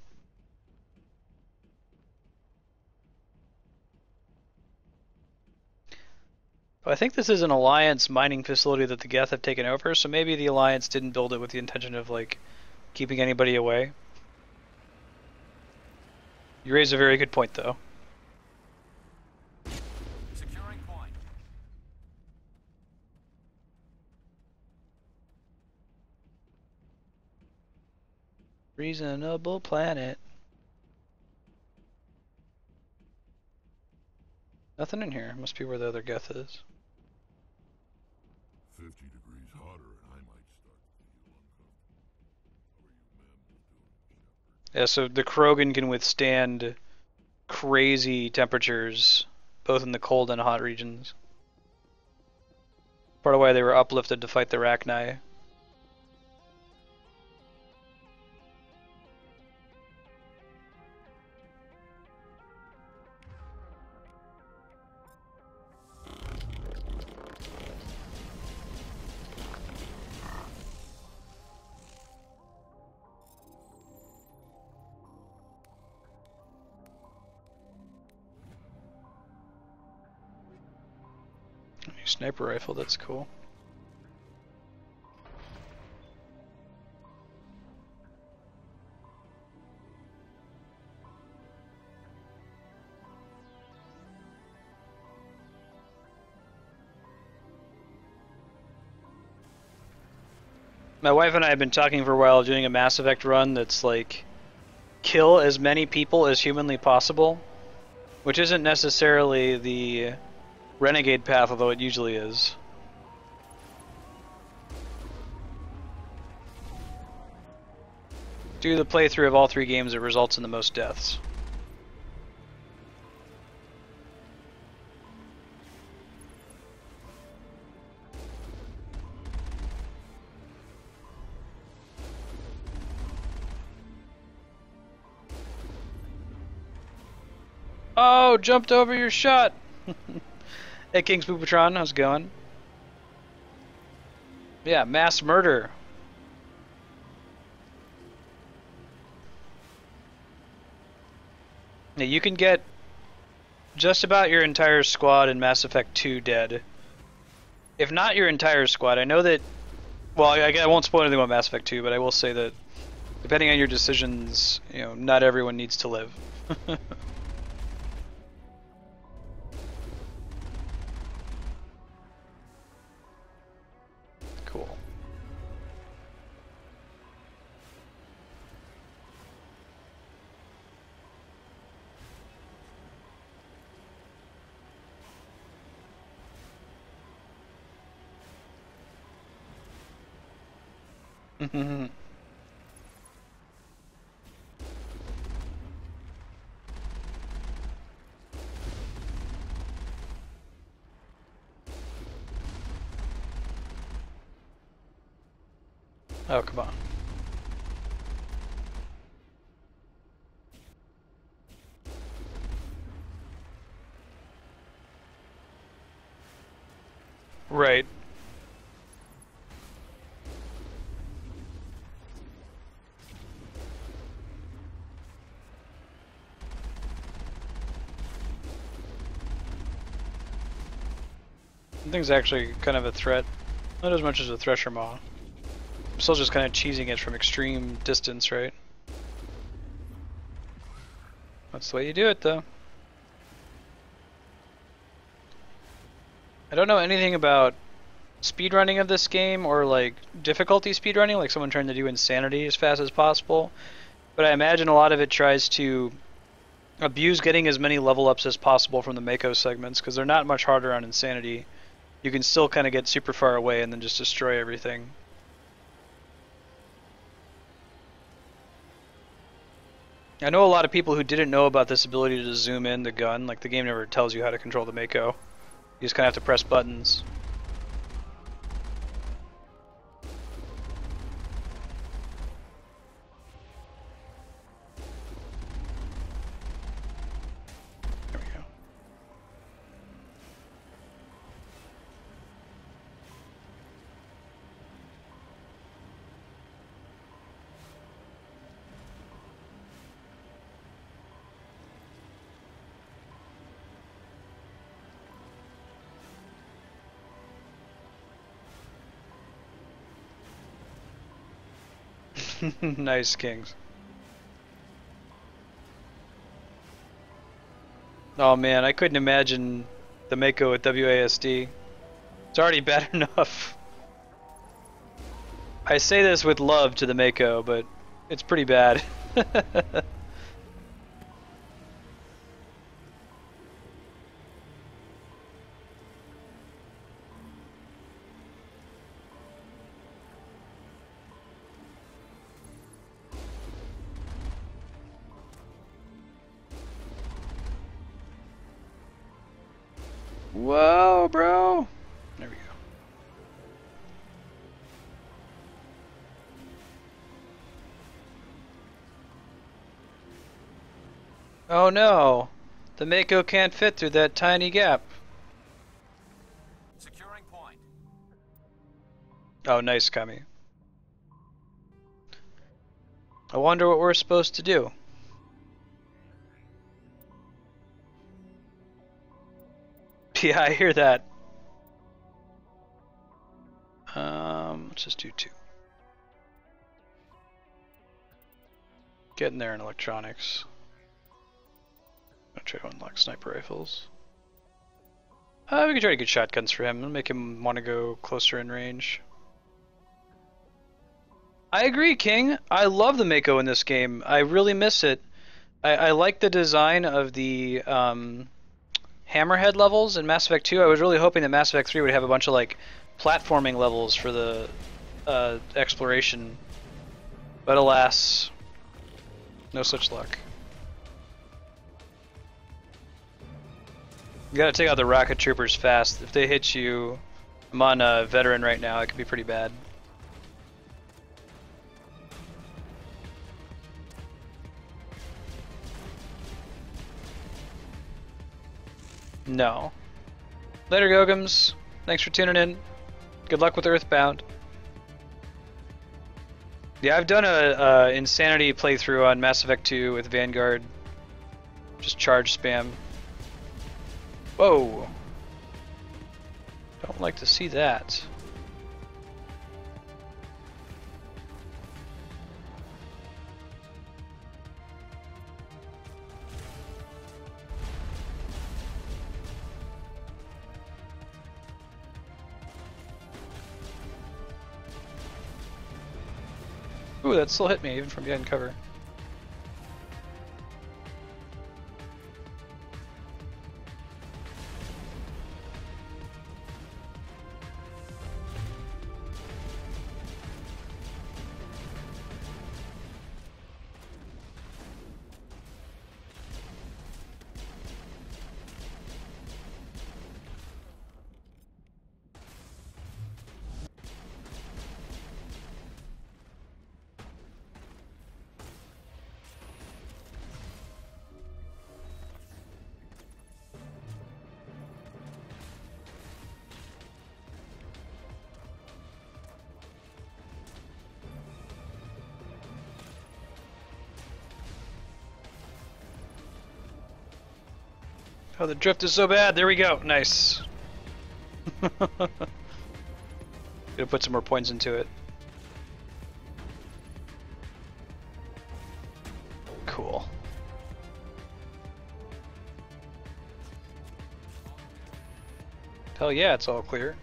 I think this is an Alliance mining facility that the Geth have taken over, so maybe the Alliance didn't build it with the intention of, like, keeping anybody away. You raise a very good point, though. Securing point. Reasonable planet. Nothing in here. Must be where the other Geth is. 50 degrees hotter and I might start to feel uncomfortable. Yeah, so the Krogan can withstand crazy temperatures, both in the cold and hot regions. Part of why they were uplifted to fight the Rachni. Sniper rifle, that's cool. My wife and I have been talking for a while, doing a Mass Effect run that's like kill as many people as humanly possible, which isn't necessarily the Renegade path, although it usually is. Do the playthrough of all 3 games that results in the most deaths. Oh, jumped over your shot! Hey, King's Poopatron, how's it going? Yeah, mass murder. Yeah, you can get just about your entire squad in Mass Effect 2 dead. If not your entire squad, I know that... Well, I won't spoil anything about Mass Effect 2, but I will say that depending on your decisions, you know, not everyone needs to live. Cool. Oh, come on. Right. I think it's actually kind of a threat. Not as much as a Thresher Maw. I'm still just kind of cheesing it from extreme distance, right? That's the way you do it, though. I don't know anything about speedrunning of this game or like difficulty speedrunning, like someone trying to do Insanity as fast as possible. But I imagine a lot of it tries to abuse getting as many level ups as possible from the Mako segments, because they're not much harder on Insanity. You can still kind of get super far away and then just destroy everything. I know a lot of people who didn't know about this ability to zoom in the gun. Like, the game never tells you how to control the Mako. You just kind of have to press buttons. There we go. Nice, Kings. Oh man, I couldn't imagine the Mako with WASD. It's already bad enough. I say this with love to the Mako, but it's pretty bad. Whoa, bro! There we go. Oh no! The Mako can't fit through that tiny gap. Securing point. Oh, nice, Kami. I wonder what we're supposed to do. Yeah, I hear that. Let's just do 2. Getting there in electronics. I'll try to unlock sniper rifles. We can try to get shotguns for him and make him want to go closer in range. I agree, King. I love the Mako in this game. I really miss it. I like the design of the hammerhead levels in Mass Effect 2. I was really hoping that Mass Effect 3 would have a bunch of like platforming levels for the exploration, but alas, no such luck. You gotta take out the rocket troopers fast. If they hit you, I'm on a veteran right now, it could be pretty bad. No. Later, Gogums. Thanks for tuning in. Good luck with Earthbound. Yeah, I've done a Insanity playthrough on Mass Effect 2 with Vanguard. Just charge spam. Whoa. Don't like to see that. Ooh, that still hit me even from behind cover. Oh, the drift is so bad. There we go. Nice. Gonna put some more points into it. Cool. Hell yeah, it's all clear.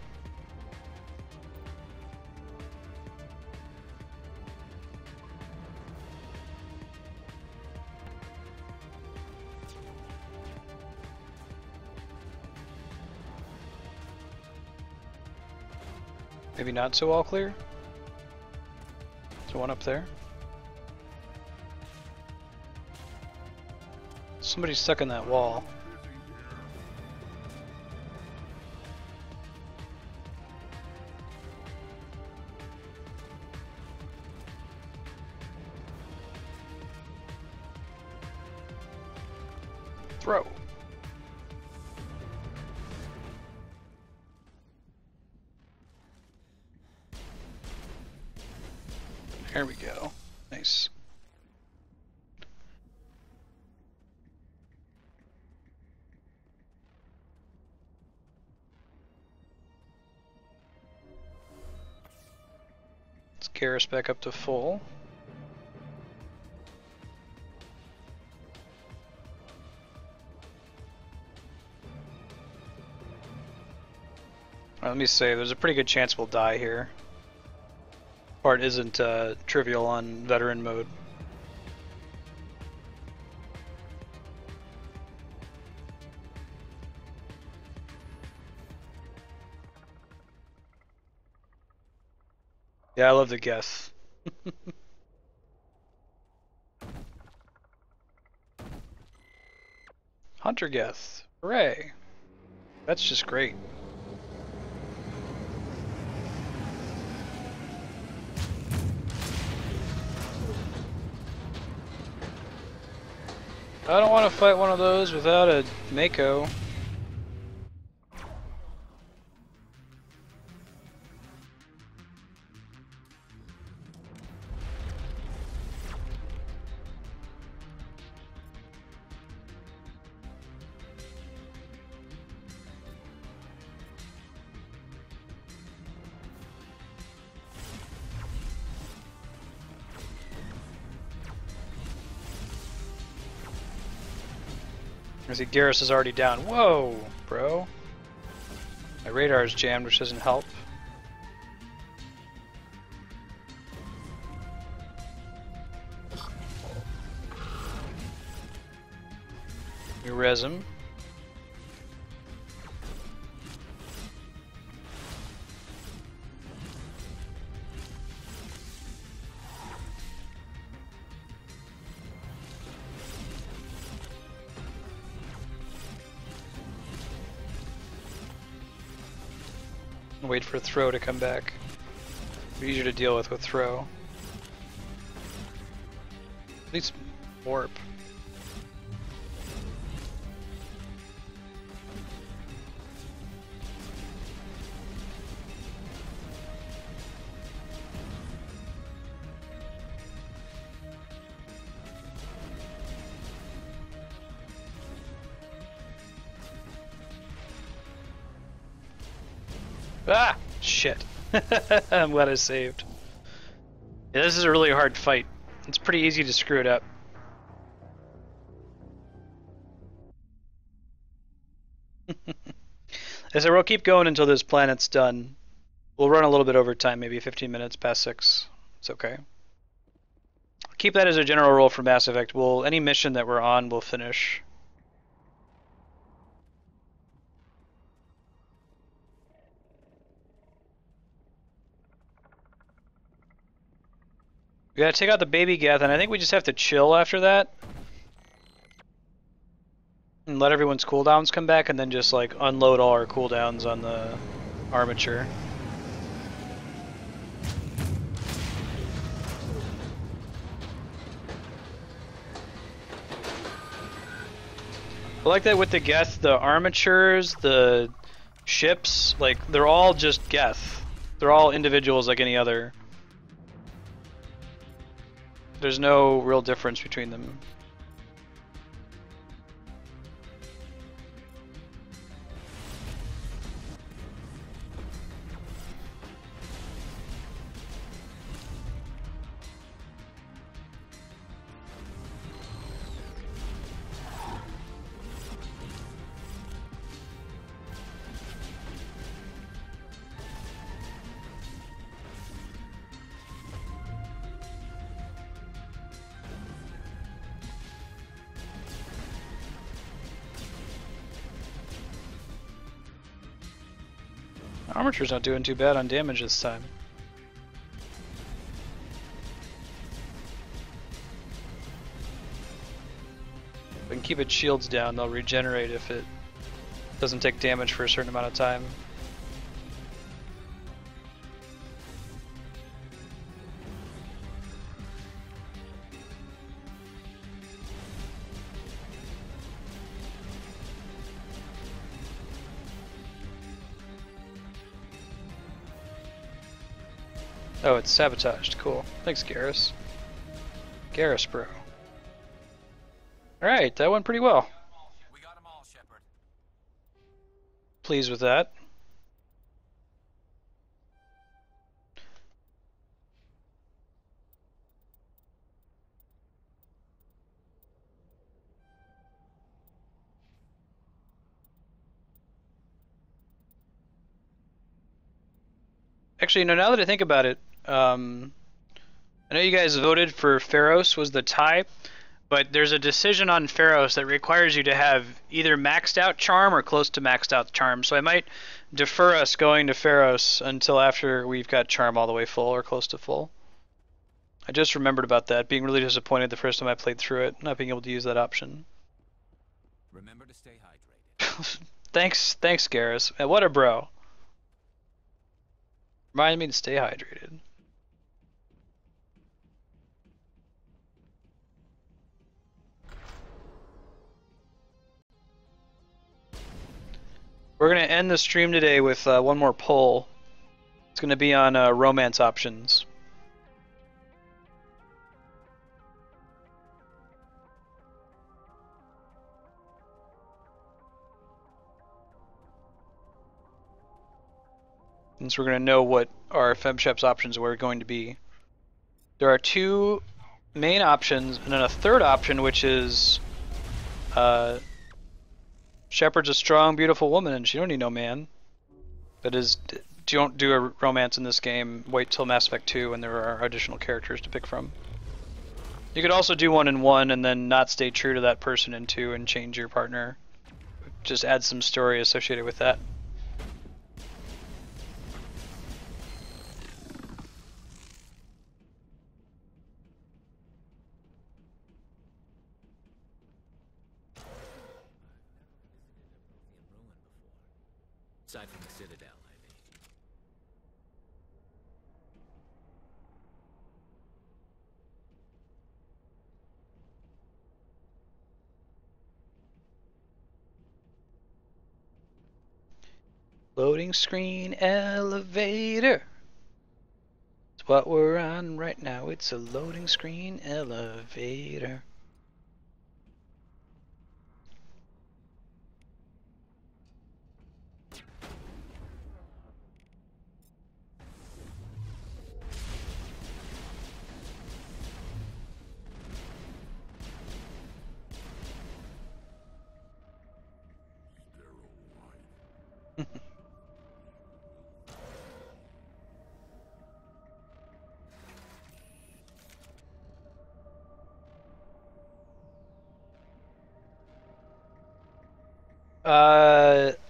Maybe not so all clear. There's one up there. Somebody's stuck in that wall. Throw. There we go. Nice. Let's gear us back up to full. Let me say, there's a pretty good chance we'll die here. Part isn't trivial on veteran mode. Yeah, I love the Geth. Hunter Geth. Hooray. That's just great. I don't want to fight one of those without a Mako. I see Garrus is already down. Whoa, bro. My radar's jammed, which doesn't help. We res him. Wait for throw to come back. Easier to deal with throw. At least warp. Ah! Shit. I'm glad I saved. Yeah, this is a really hard fight. It's pretty easy to screw it up. I said we'll keep going until this planet's done. We'll run a little bit over time, maybe 15 minutes past 6. It's okay. Keep that as a general rule for Mass Effect. Any mission that we're on, we'll finish. We gotta take out the baby Geth, and I think we just have to chill after that. And let everyone's cooldowns come back, and then just like unload all our cooldowns on the Armature. I like that with the Geth, the Armatures, the ships, like they're all just Geth. They're all individuals like any other. There's no real difference between them. Armature's not doing too bad on damage this time. We can keep its shields down, they'll regenerate if it doesn't take damage for a certain amount of time. Oh, it's sabotaged. Cool. Thanks, Garrus. Garrus, bro. Alright, that went pretty well. We got them all, Shepard. Pleased with that. Actually, now that I think about it, I know you guys voted for Pharos was the tie, but there's a decision on Pharos that requires you to have either maxed out charm or close to maxed out charm. So I might defer us going to Pharos until after we've got charm all the way full or close to full. I just remembered about that, being really disappointed the first time I played through it, not being able to use that option. Remember to stay hydrated. Thanks, Garrus. What a bro. Remind me to stay hydrated. We're going to end the stream today with one more poll. It's going to be on romance options. Since we're going to know what our FemShep's options were going to be. There are two main options and then a third option, which is Shepard's a strong, beautiful woman, and she don't need no man. That is, don't do a romance in this game. Wait till Mass Effect 2 when there are additional characters to pick from. You could also do 1 in 1 and then not stay true to that person in 2 and change your partner. Just add some story associated with that. Aside from the Citadel, I mean. Loading screen elevator. It's what we're on right now. It's a loading screen elevator.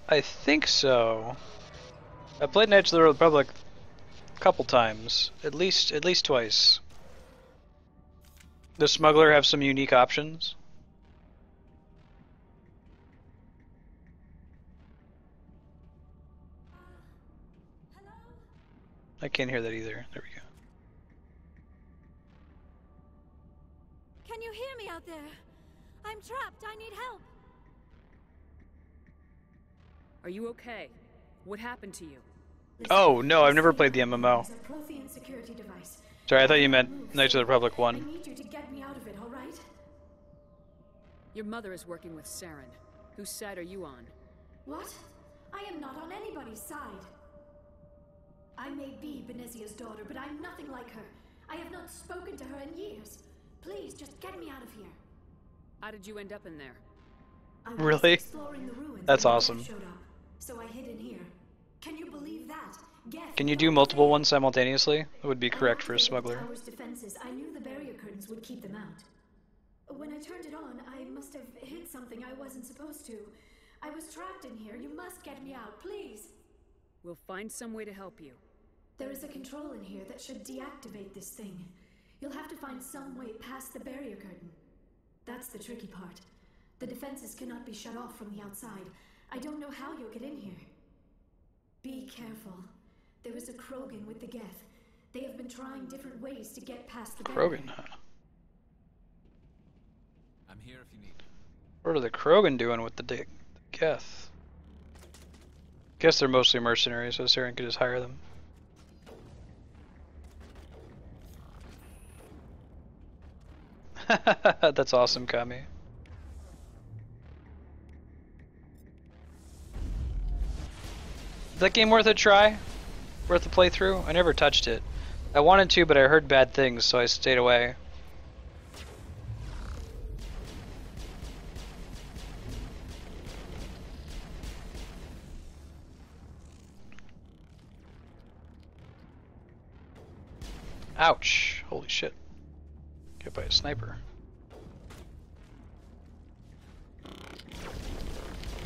I think so. I played Knights of the Republic a couple times, at least twice. Does Smuggler have some unique options? I can't hear that either. There we go. Can you hear me out there? I'm trapped. I need help. Are you okay? What happened to you? Oh, no, I've never played the MMO. Sorry, I thought you meant Knights of the Republic 1. I need you to get me out of it, all right? Your mother is working with Saren. Whose side are you on? What? I am not on anybody's side. I may be Benezia's daughter, but I'm nothing like her. I have not spoken to her in years. Please, just get me out of here. How did you end up in there? Really? That's awesome. Showed up, so I hid in here. Can you believe that? Geth Can you do multiple ones simultaneously? That would be correct for a smuggler. Tower's defenses. I knew the barrier curtains would keep them out. When I turned it on, I must have hit something I wasn't supposed to. I was trapped in here. You must get me out, please. We'll find some way to help you. There is a control in here that should deactivate this thing. You'll have to find some way past the barrier curtain. That's the tricky part. The defenses cannot be shut off from the outside. I don't know how you'll get in here. Be careful. There is a Krogan with the Geth. They have been trying different ways to get past the barrier. Krogan, huh? I'm here if you need me. What are the Krogan doing with the Geth? Guess they're mostly mercenaries, so Saren could just hire them. That's awesome, Kami. Is that game worth a try? Worth a playthrough? I never touched it. I wanted to, but I heard bad things, so I stayed away. Ouch. Holy shit. Get by a sniper. There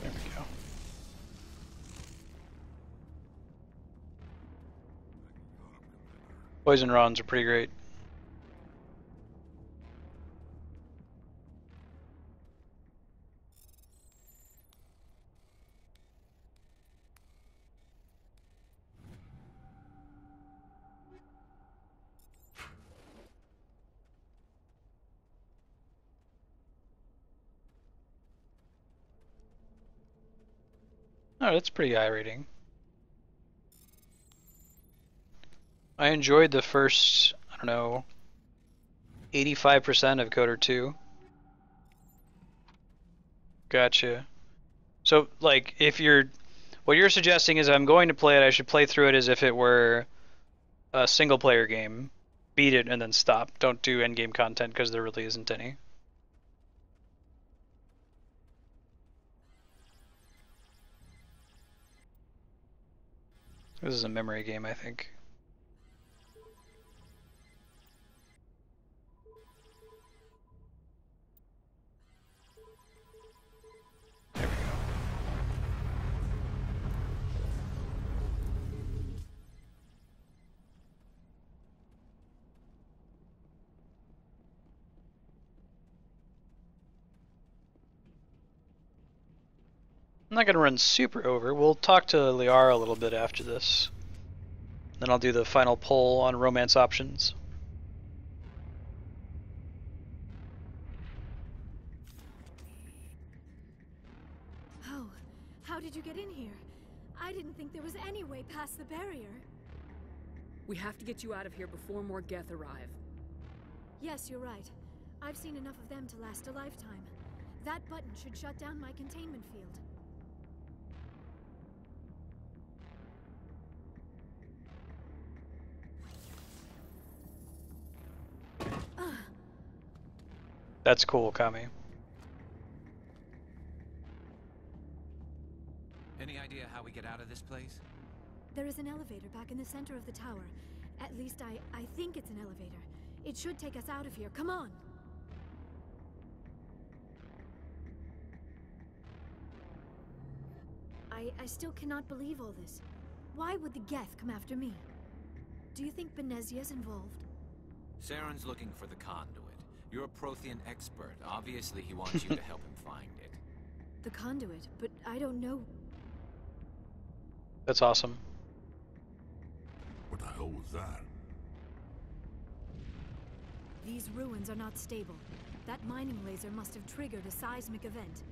we go. Poison rounds are pretty great. Oh, that's pretty high rating. I enjoyed the first, I don't know, 85% of Coder 2. Gotcha. So, like, what you're suggesting is I'm going to play it, I should play through it as if it were a single player game. Beat it and then stop. Don't do endgame content because there really isn't any. This is a memory game, I think. There we go. I'm not going to run super over. We'll talk to Liara a little bit after this. Then I'll do the final poll on romance options. Oh, how did you get in here? I didn't think there was any way past the barrier. We have to get you out of here before more Geth arrive. Yes, you're right. I've seen enough of them to last a lifetime. That button should shut down my containment field. That's cool, Kami. Any idea how we get out of this place? There is an elevator back in the center of the tower. At least I think it's an elevator. It should take us out of here. Come on! I still cannot believe all this. Why would the Geth come after me? Do you think Benezia's involved? Saren's looking for the conduit. You're a Prothean expert. Obviously, he wants you to help him find it. The conduit, but I don't know. That's awesome. What the hell was that? These ruins are not stable. That mining laser must have triggered a seismic event.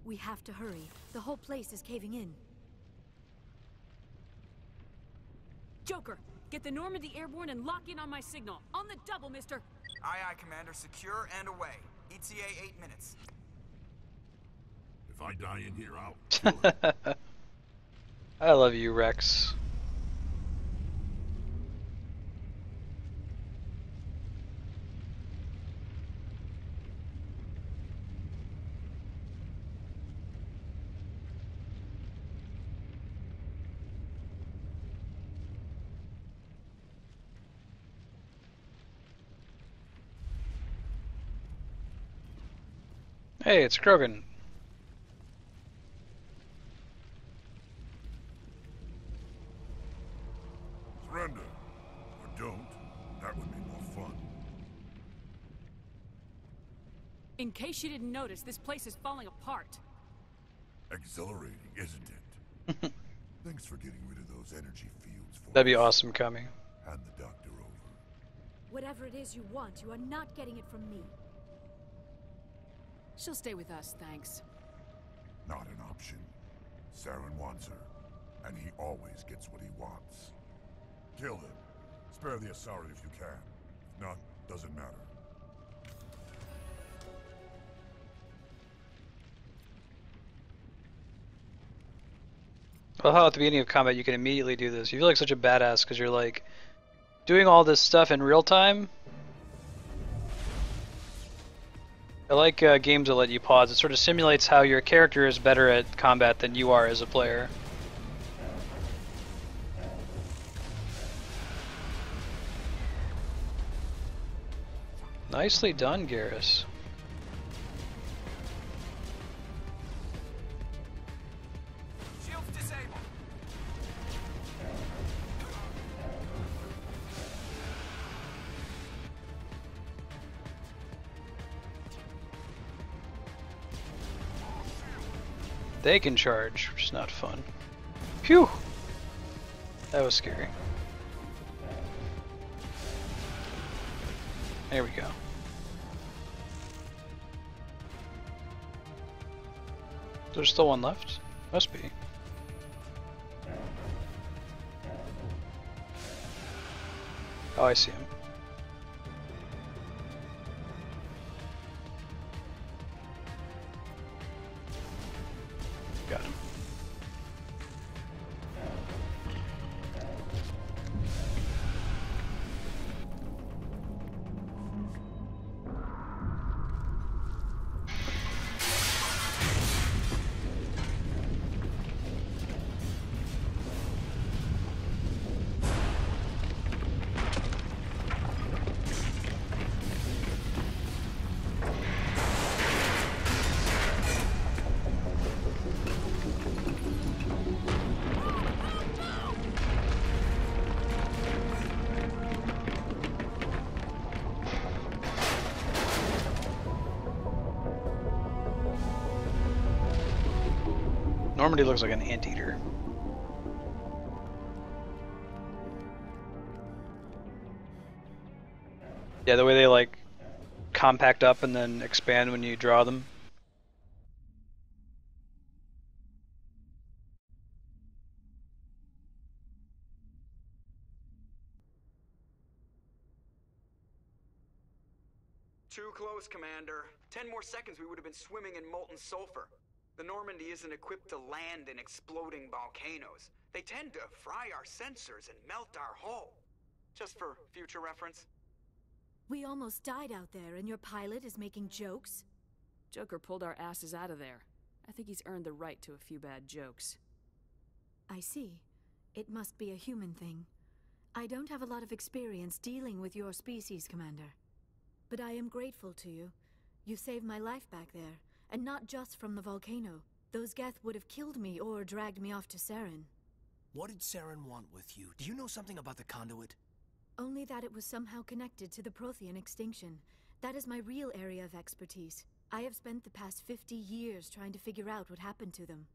We have to hurry. The whole place is caving in. Joker, get the Normandy airborne and lock in on my signal. On the double, mister. Aye, aye, Commander. Secure and away. ETA 8 minutes. If I die in here, I'll kill him. I love you, Rex. Hey, it's Krogan. Surrender. Or don't. That would be more fun. In case you didn't notice, this place is falling apart. Exhilarating, isn't it? Thanks for getting rid of those energy fields for That'd be us. awesome, Kami. Hand the doctor over. Whatever it is you want, you are not getting it from me. She'll stay with us, thanks. Not an option. Saren wants her, and he always gets what he wants. Kill him. Spare the Asari if you can. If not, doesn't matter. Well, how at the beginning of combat you can immediately do this. You feel like such a badass because you're like doing all this stuff in real time. I like games that let you pause. It sort of simulates how your character is better at combat than you are as a player. Nicely done, Garrus. Shields disabled. They can charge, which is not fun. Phew! That was scary. There we go. There's still one left? Must be. Oh, I see him. Got him. Normandy looks like an anteater. Yeah, the way they like compact up and then expand when you draw them. Too close, Commander. 10 more seconds we would have been swimming in molten sulfur. The Normandy isn't equipped to land in exploding volcanoes. They tend to fry our sensors and melt our hull. Just for future reference. We almost died out there, and your pilot is making jokes? Joker pulled our asses out of there. I think he's earned the right to a few bad jokes. I see. It must be a human thing. I don't have a lot of experience dealing with your species, Commander. But I am grateful to you. You saved my life back there, and not just from the volcano. Those Geth would have killed me or dragged me off to Saren. What did Saren want with you? Do you know something about the conduit? Only that it was somehow connected to the Prothean extinction. That is my real area of expertise. I have spent the past 50 years trying to figure out what happened to them.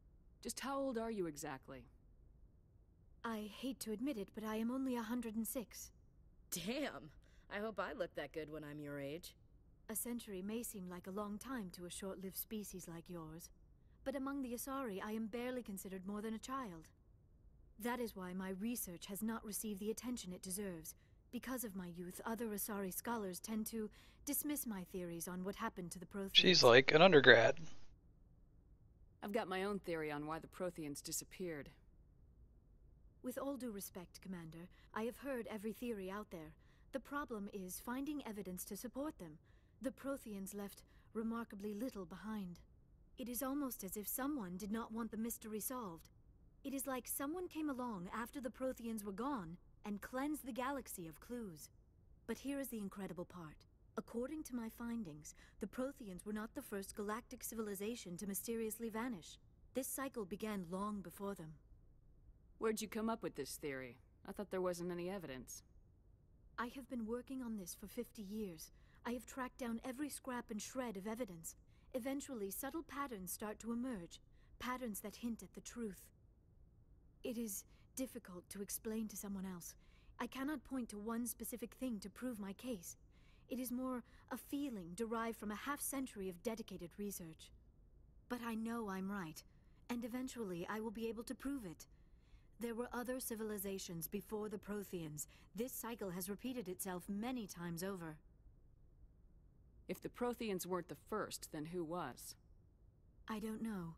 Just how old are you exactly? I hate to admit it, but I am only 106. Damn! I hope I look that good when I'm your age. A century may seem like a long time to a short-lived species like yours, but among the Asari I am barely considered more than a child. That is why my research has not received the attention it deserves. Because of my youth, other Asari scholars tend to dismiss my theories on what happened to the Protheans. She's like an undergrad. I've got my own theory on why the Protheans disappeared. With all due respect, Commander, I have heard every theory out there. The problem is finding evidence to support them. The Protheans left remarkably little behind. It is almost as if someone did not want the mystery solved. It is like someone came along after the Protheans were gone and cleansed the galaxy of clues. But here is the incredible part. According to my findings, the Protheans were not the first galactic civilization to mysteriously vanish. This cycle began long before them. Where'd you come up with this theory? I thought there wasn't any evidence. I have been working on this for 50 years. I have tracked down every scrap and shred of evidence. Eventually, subtle patterns start to emerge, patterns that hint at the truth. It is difficult to explain to someone else. I cannot point to one specific thing to prove my case. It is more a feeling derived from a half-century of dedicated research. But I know I'm right, and eventually I will be able to prove it. There were other civilizations before the Protheans. This cycle has repeated itself many times over. If the Protheans weren't the first, then who was? I don't know.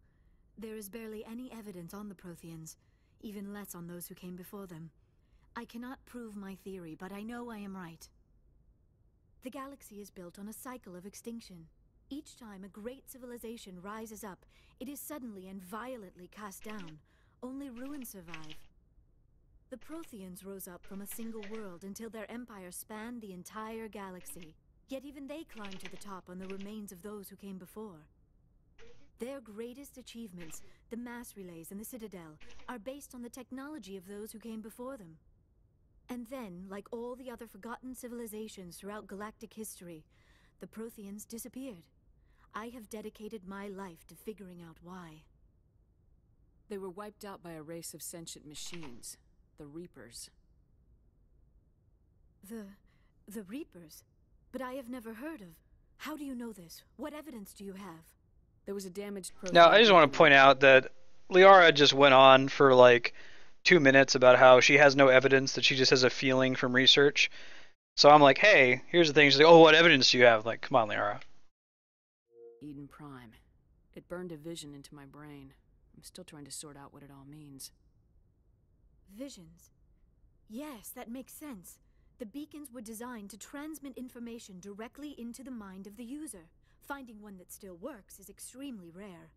There is barely any evidence on the Protheans, even less on those who came before them. I cannot prove my theory, but I know I am right. The galaxy is built on a cycle of extinction. Each time a great civilization rises up, it is suddenly and violently cast down. Only ruins survive. The Protheans rose up from a single world until their empire spanned the entire galaxy. Yet even they climbed to the top on the remains of those who came before. Their greatest achievements, the mass relays and the Citadel, are based on the technology of those who came before them. And then, like all the other forgotten civilizations throughout galactic history, the Protheans disappeared. I have dedicated my life to figuring out why. They were wiped out by a race of sentient machines, the Reapers. The Reapers? But I have never heard of. How do you know this? What evidence do you have? There was a damaged Prothean. Now, I just want to point out that Liara just went on for like 2 minutes about how she has no evidence, that she just has a feeling from research. So I'm like, hey, here's the thing. She's like, oh, what evidence do you have? Like, come on, Liara. Eden Prime. It burned a vision into my brain. I'm still trying to sort out what it all means. Visions. Yes, that makes sense. The beacons were designed to transmit information directly into the mind of the user. Finding one that still works is extremely rare.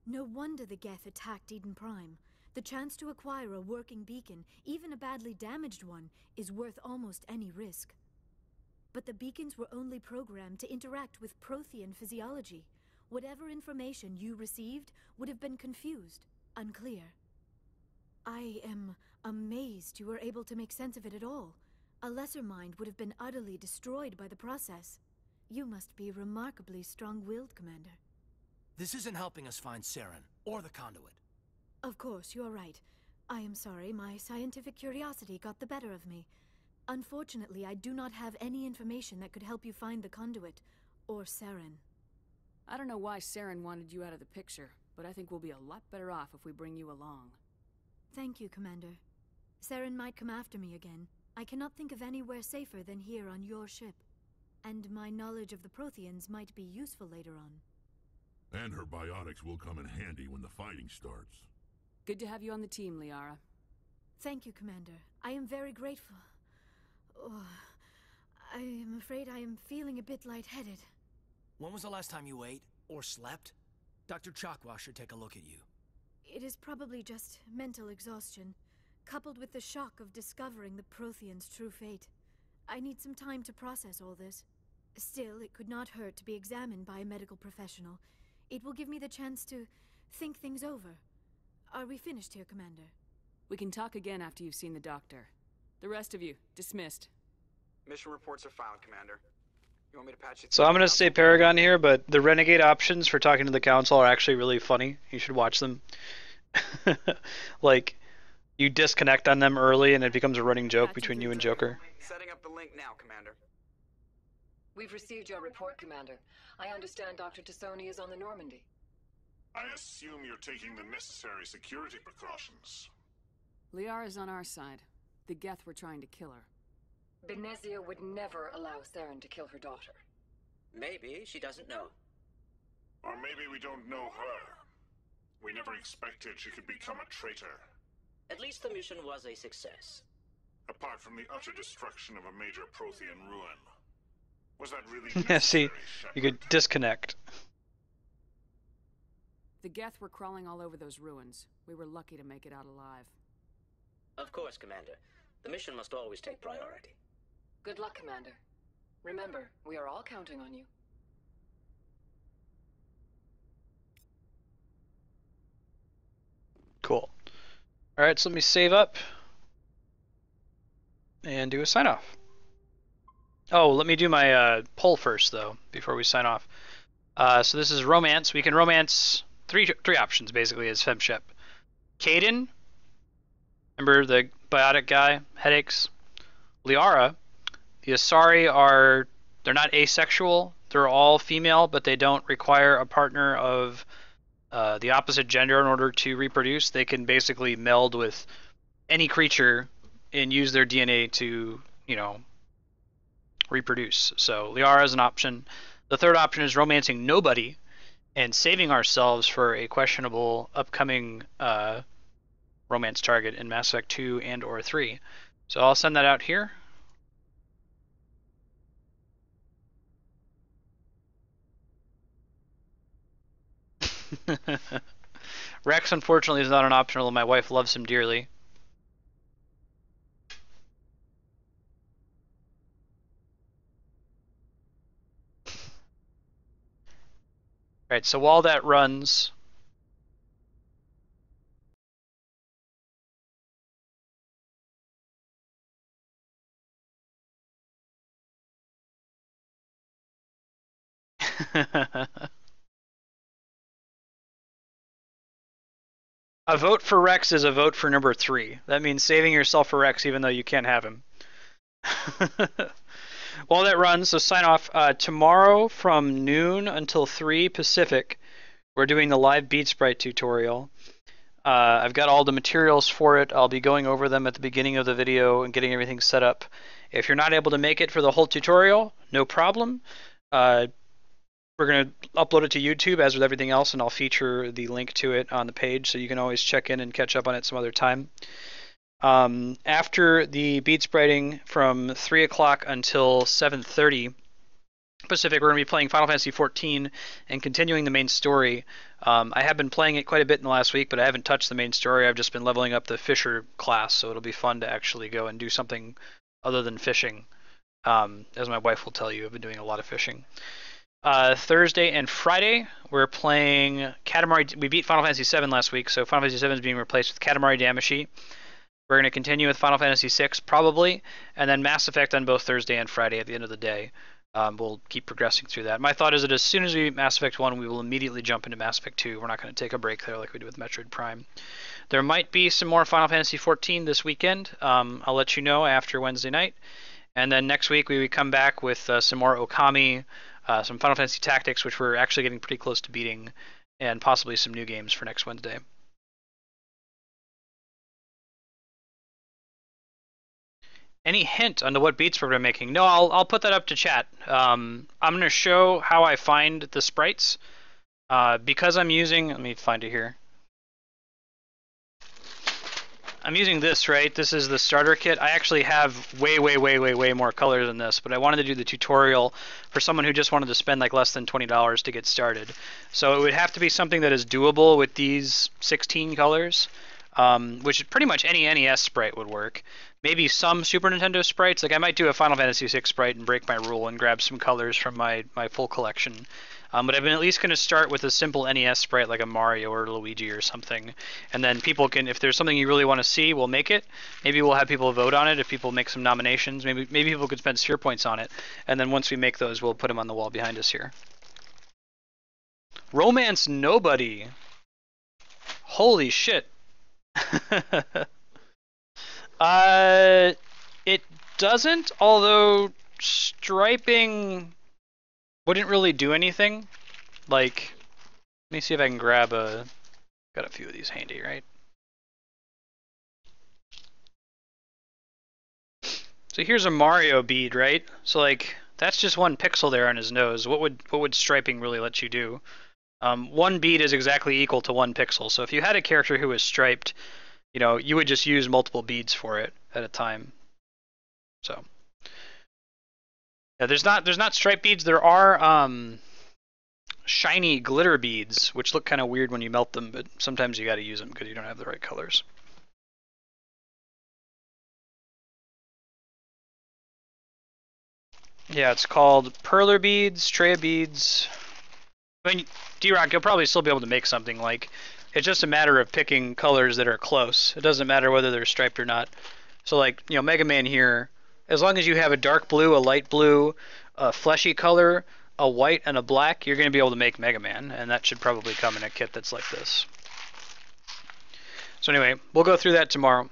No wonder the Geth attacked Eden Prime. The chance to acquire a working beacon, even a badly damaged one, is worth almost any risk. But the beacons were only programmed to interact with Prothean physiology. Whatever information you received would have been confused, unclear. I am amazed you were able to make sense of it at all. A lesser mind would have been utterly destroyed by the process. You must be remarkably strong-willed, Commander. This isn't helping us find Saren, or the conduit. Of course, you're right. I am sorry, my scientific curiosity got the better of me. Unfortunately, I do not have any information that could help you find the conduit, or Saren. I don't know why Saren wanted you out of the picture, but I think we'll be a lot better off if we bring you along. Thank you, Commander. Saren might come after me again. I cannot think of anywhere safer than here on your ship. And my knowledge of the Protheans might be useful later on. And her biotics will come in handy when the fighting starts. Good to have you on the team, Liara. Thank you, Commander. I am very grateful. Oh, I am afraid I am feeling a bit lightheaded. When was the last time you ate or slept? Dr. Chakwa should take a look at you. It is probably just mental exhaustion, coupled with the shock of discovering the Protheans' true fate. I need some time to process all this. Still, it could not hurt to be examined by a medical professional. It will give me the chance to think things over. Are we finished here, Commander? We can talk again after you've seen the doctor. The rest of you, dismissed. Mission reports are filed, Commander. You want me to patch it? So I'm going to say Paragon here, but the Renegade options for talking to the Council are actually really funny. You should watch them. Like, you disconnect on them early and it becomes a running joke between you and Joker. Setting up the link now, Commander. We've received your report, Commander. I understand Dr. Tassoni is on the Normandy. I assume you're taking the necessary security precautions. Liara's on our side. The Geth were trying to kill her. Benezia would never allow Saren to kill her daughter. Maybe she doesn't know. Or maybe we don't know her. We never expected she could become a traitor. At least the mission was a success. Apart from the utter destruction of a major Prothean ruin. Was that really Yeah, see, necessary, you could disconnect. The Geth were crawling all over those ruins. We were lucky to make it out alive. Of course, Commander. The mission must always take priority. Good luck, Commander. Remember, we are all counting on you. Cool. Alright, so let me save up and do a sign off. Oh, let me do my poll first, though, before we sign off. So this is romance. We can romance three options, basically, as femship. Caden, remember the biotic guy, headaches. Liara, the Asari they're not asexual. They're all female, but they don't require a partner of the opposite gender in order to reproduce. They can basically meld with any creature and use their DNA to, reproduce. So Liara is an option. The third option is romancing nobody and saving ourselves for a questionable upcoming romance target in Mass Effect 2 and or 3. So I'll send that out here. Rex, unfortunately, is not an option, although my wife loves him dearly. Alright, so while that runs... A vote for Rex is a vote for number 3. That means saving yourself for Rex even though you can't have him. While that runs, so sign off. Tomorrow from noon until 3 Pacific, we're doing the live Beat Sprite tutorial. I've got all the materials for it. I'll be going over them at the beginning of the video and getting everything set up. If you're not able to make it for the whole tutorial, no problem. We're going to upload it to YouTube as with everything else, and I'll feature the link to it on the page, so you can always check in and catch up on it some other time. After the Beat Spriting from 3 o'clock until 7:30 Pacific, we're going to be playing Final Fantasy XIV and continuing the main story. I have been playing it quite a bit in the last week, but I haven't touched the main story. I've just been leveling up the Fisher class, so it'll be fun to actually go and do something other than fishing. As my wife will tell you, I've been doing a lot of fishing. Thursday and Friday, we're playing Katamari. We beat Final Fantasy VII last week, so Final Fantasy VII is being replaced with Katamari Damacy. We're going to continue with Final Fantasy VI, probably, and then Mass Effect on both Thursday and Friday at the end of the day. We'll keep progressing through that. My thought is that as soon as we beat Mass Effect 1, we will immediately jump into Mass Effect 2. We're not going to take a break there like we did with Metroid Prime. There might be some more Final Fantasy XIV this weekend. I'll let you know after Wednesday night. And then next week we would come back with some more Okami, some Final Fantasy Tactics, which we're actually getting pretty close to beating, and possibly some new games for next Wednesday. Any hint on what beats we're making? No, I'll put that up to chat. I'm going to show how I find the sprites. Because I'm using, let me find it here. I'm using this, right? This is the starter kit. I actually have way more colors than this, but I wanted to do the tutorial for someone who just wanted to spend like less than $20 to get started. So it would have to be something that is doable with these 16 colors, which pretty much any NES sprite would work. Maybe some Super Nintendo sprites. Like I might do a Final Fantasy VI sprite and break my rule and grab some colors from my full collection. But I've been at least going to start with a simple NES sprite like a Mario or Luigi or something. And then people can, if there's something you really want to see, we'll make it. Maybe we'll have people vote on it if people make some nominations. Maybe people could spend sphere points on it. And then once we make those, we'll put them on the wall behind us here. Romance Nobody. Holy shit. It doesn't, although striping wouldn't really do anything. Like, let me see if I can grab a, got a few of these handy, right? So here's a Mario bead, right? So like, that's just one pixel there on his nose. What would striping really let you do? One bead is exactly equal to one pixel. So if you had a character who was striped, you know, you would just use multiple beads for it at a time. So yeah, there's not stripe beads. There are shiny glitter beads, which look kind of weird when you melt them, but sometimes you got to use them because you don't have the right colors. Yeah, it's called perler beads, Treya beads. I mean, D-Rock, you'll probably still be able to make something. Like, it's just a matter of picking colors that are close. It doesn't matter whether they're striped or not. So like, you know, Mega Man here, as long as you have a dark blue, a light blue, a fleshy color, a white, and a black, you're going to be able to make Mega Man, and that should probably come in a kit that's like this. So anyway, we'll go through that tomorrow.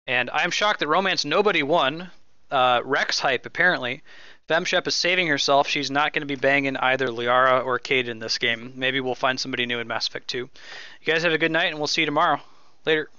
And I'm shocked that Romance Nobody won. Rex hype, apparently. Femshep is saving herself. She's not going to be banging either Liara or Cade in this game. Maybe we'll find somebody new in Mass Effect 2. You guys have a good night, and we'll see you tomorrow. Later.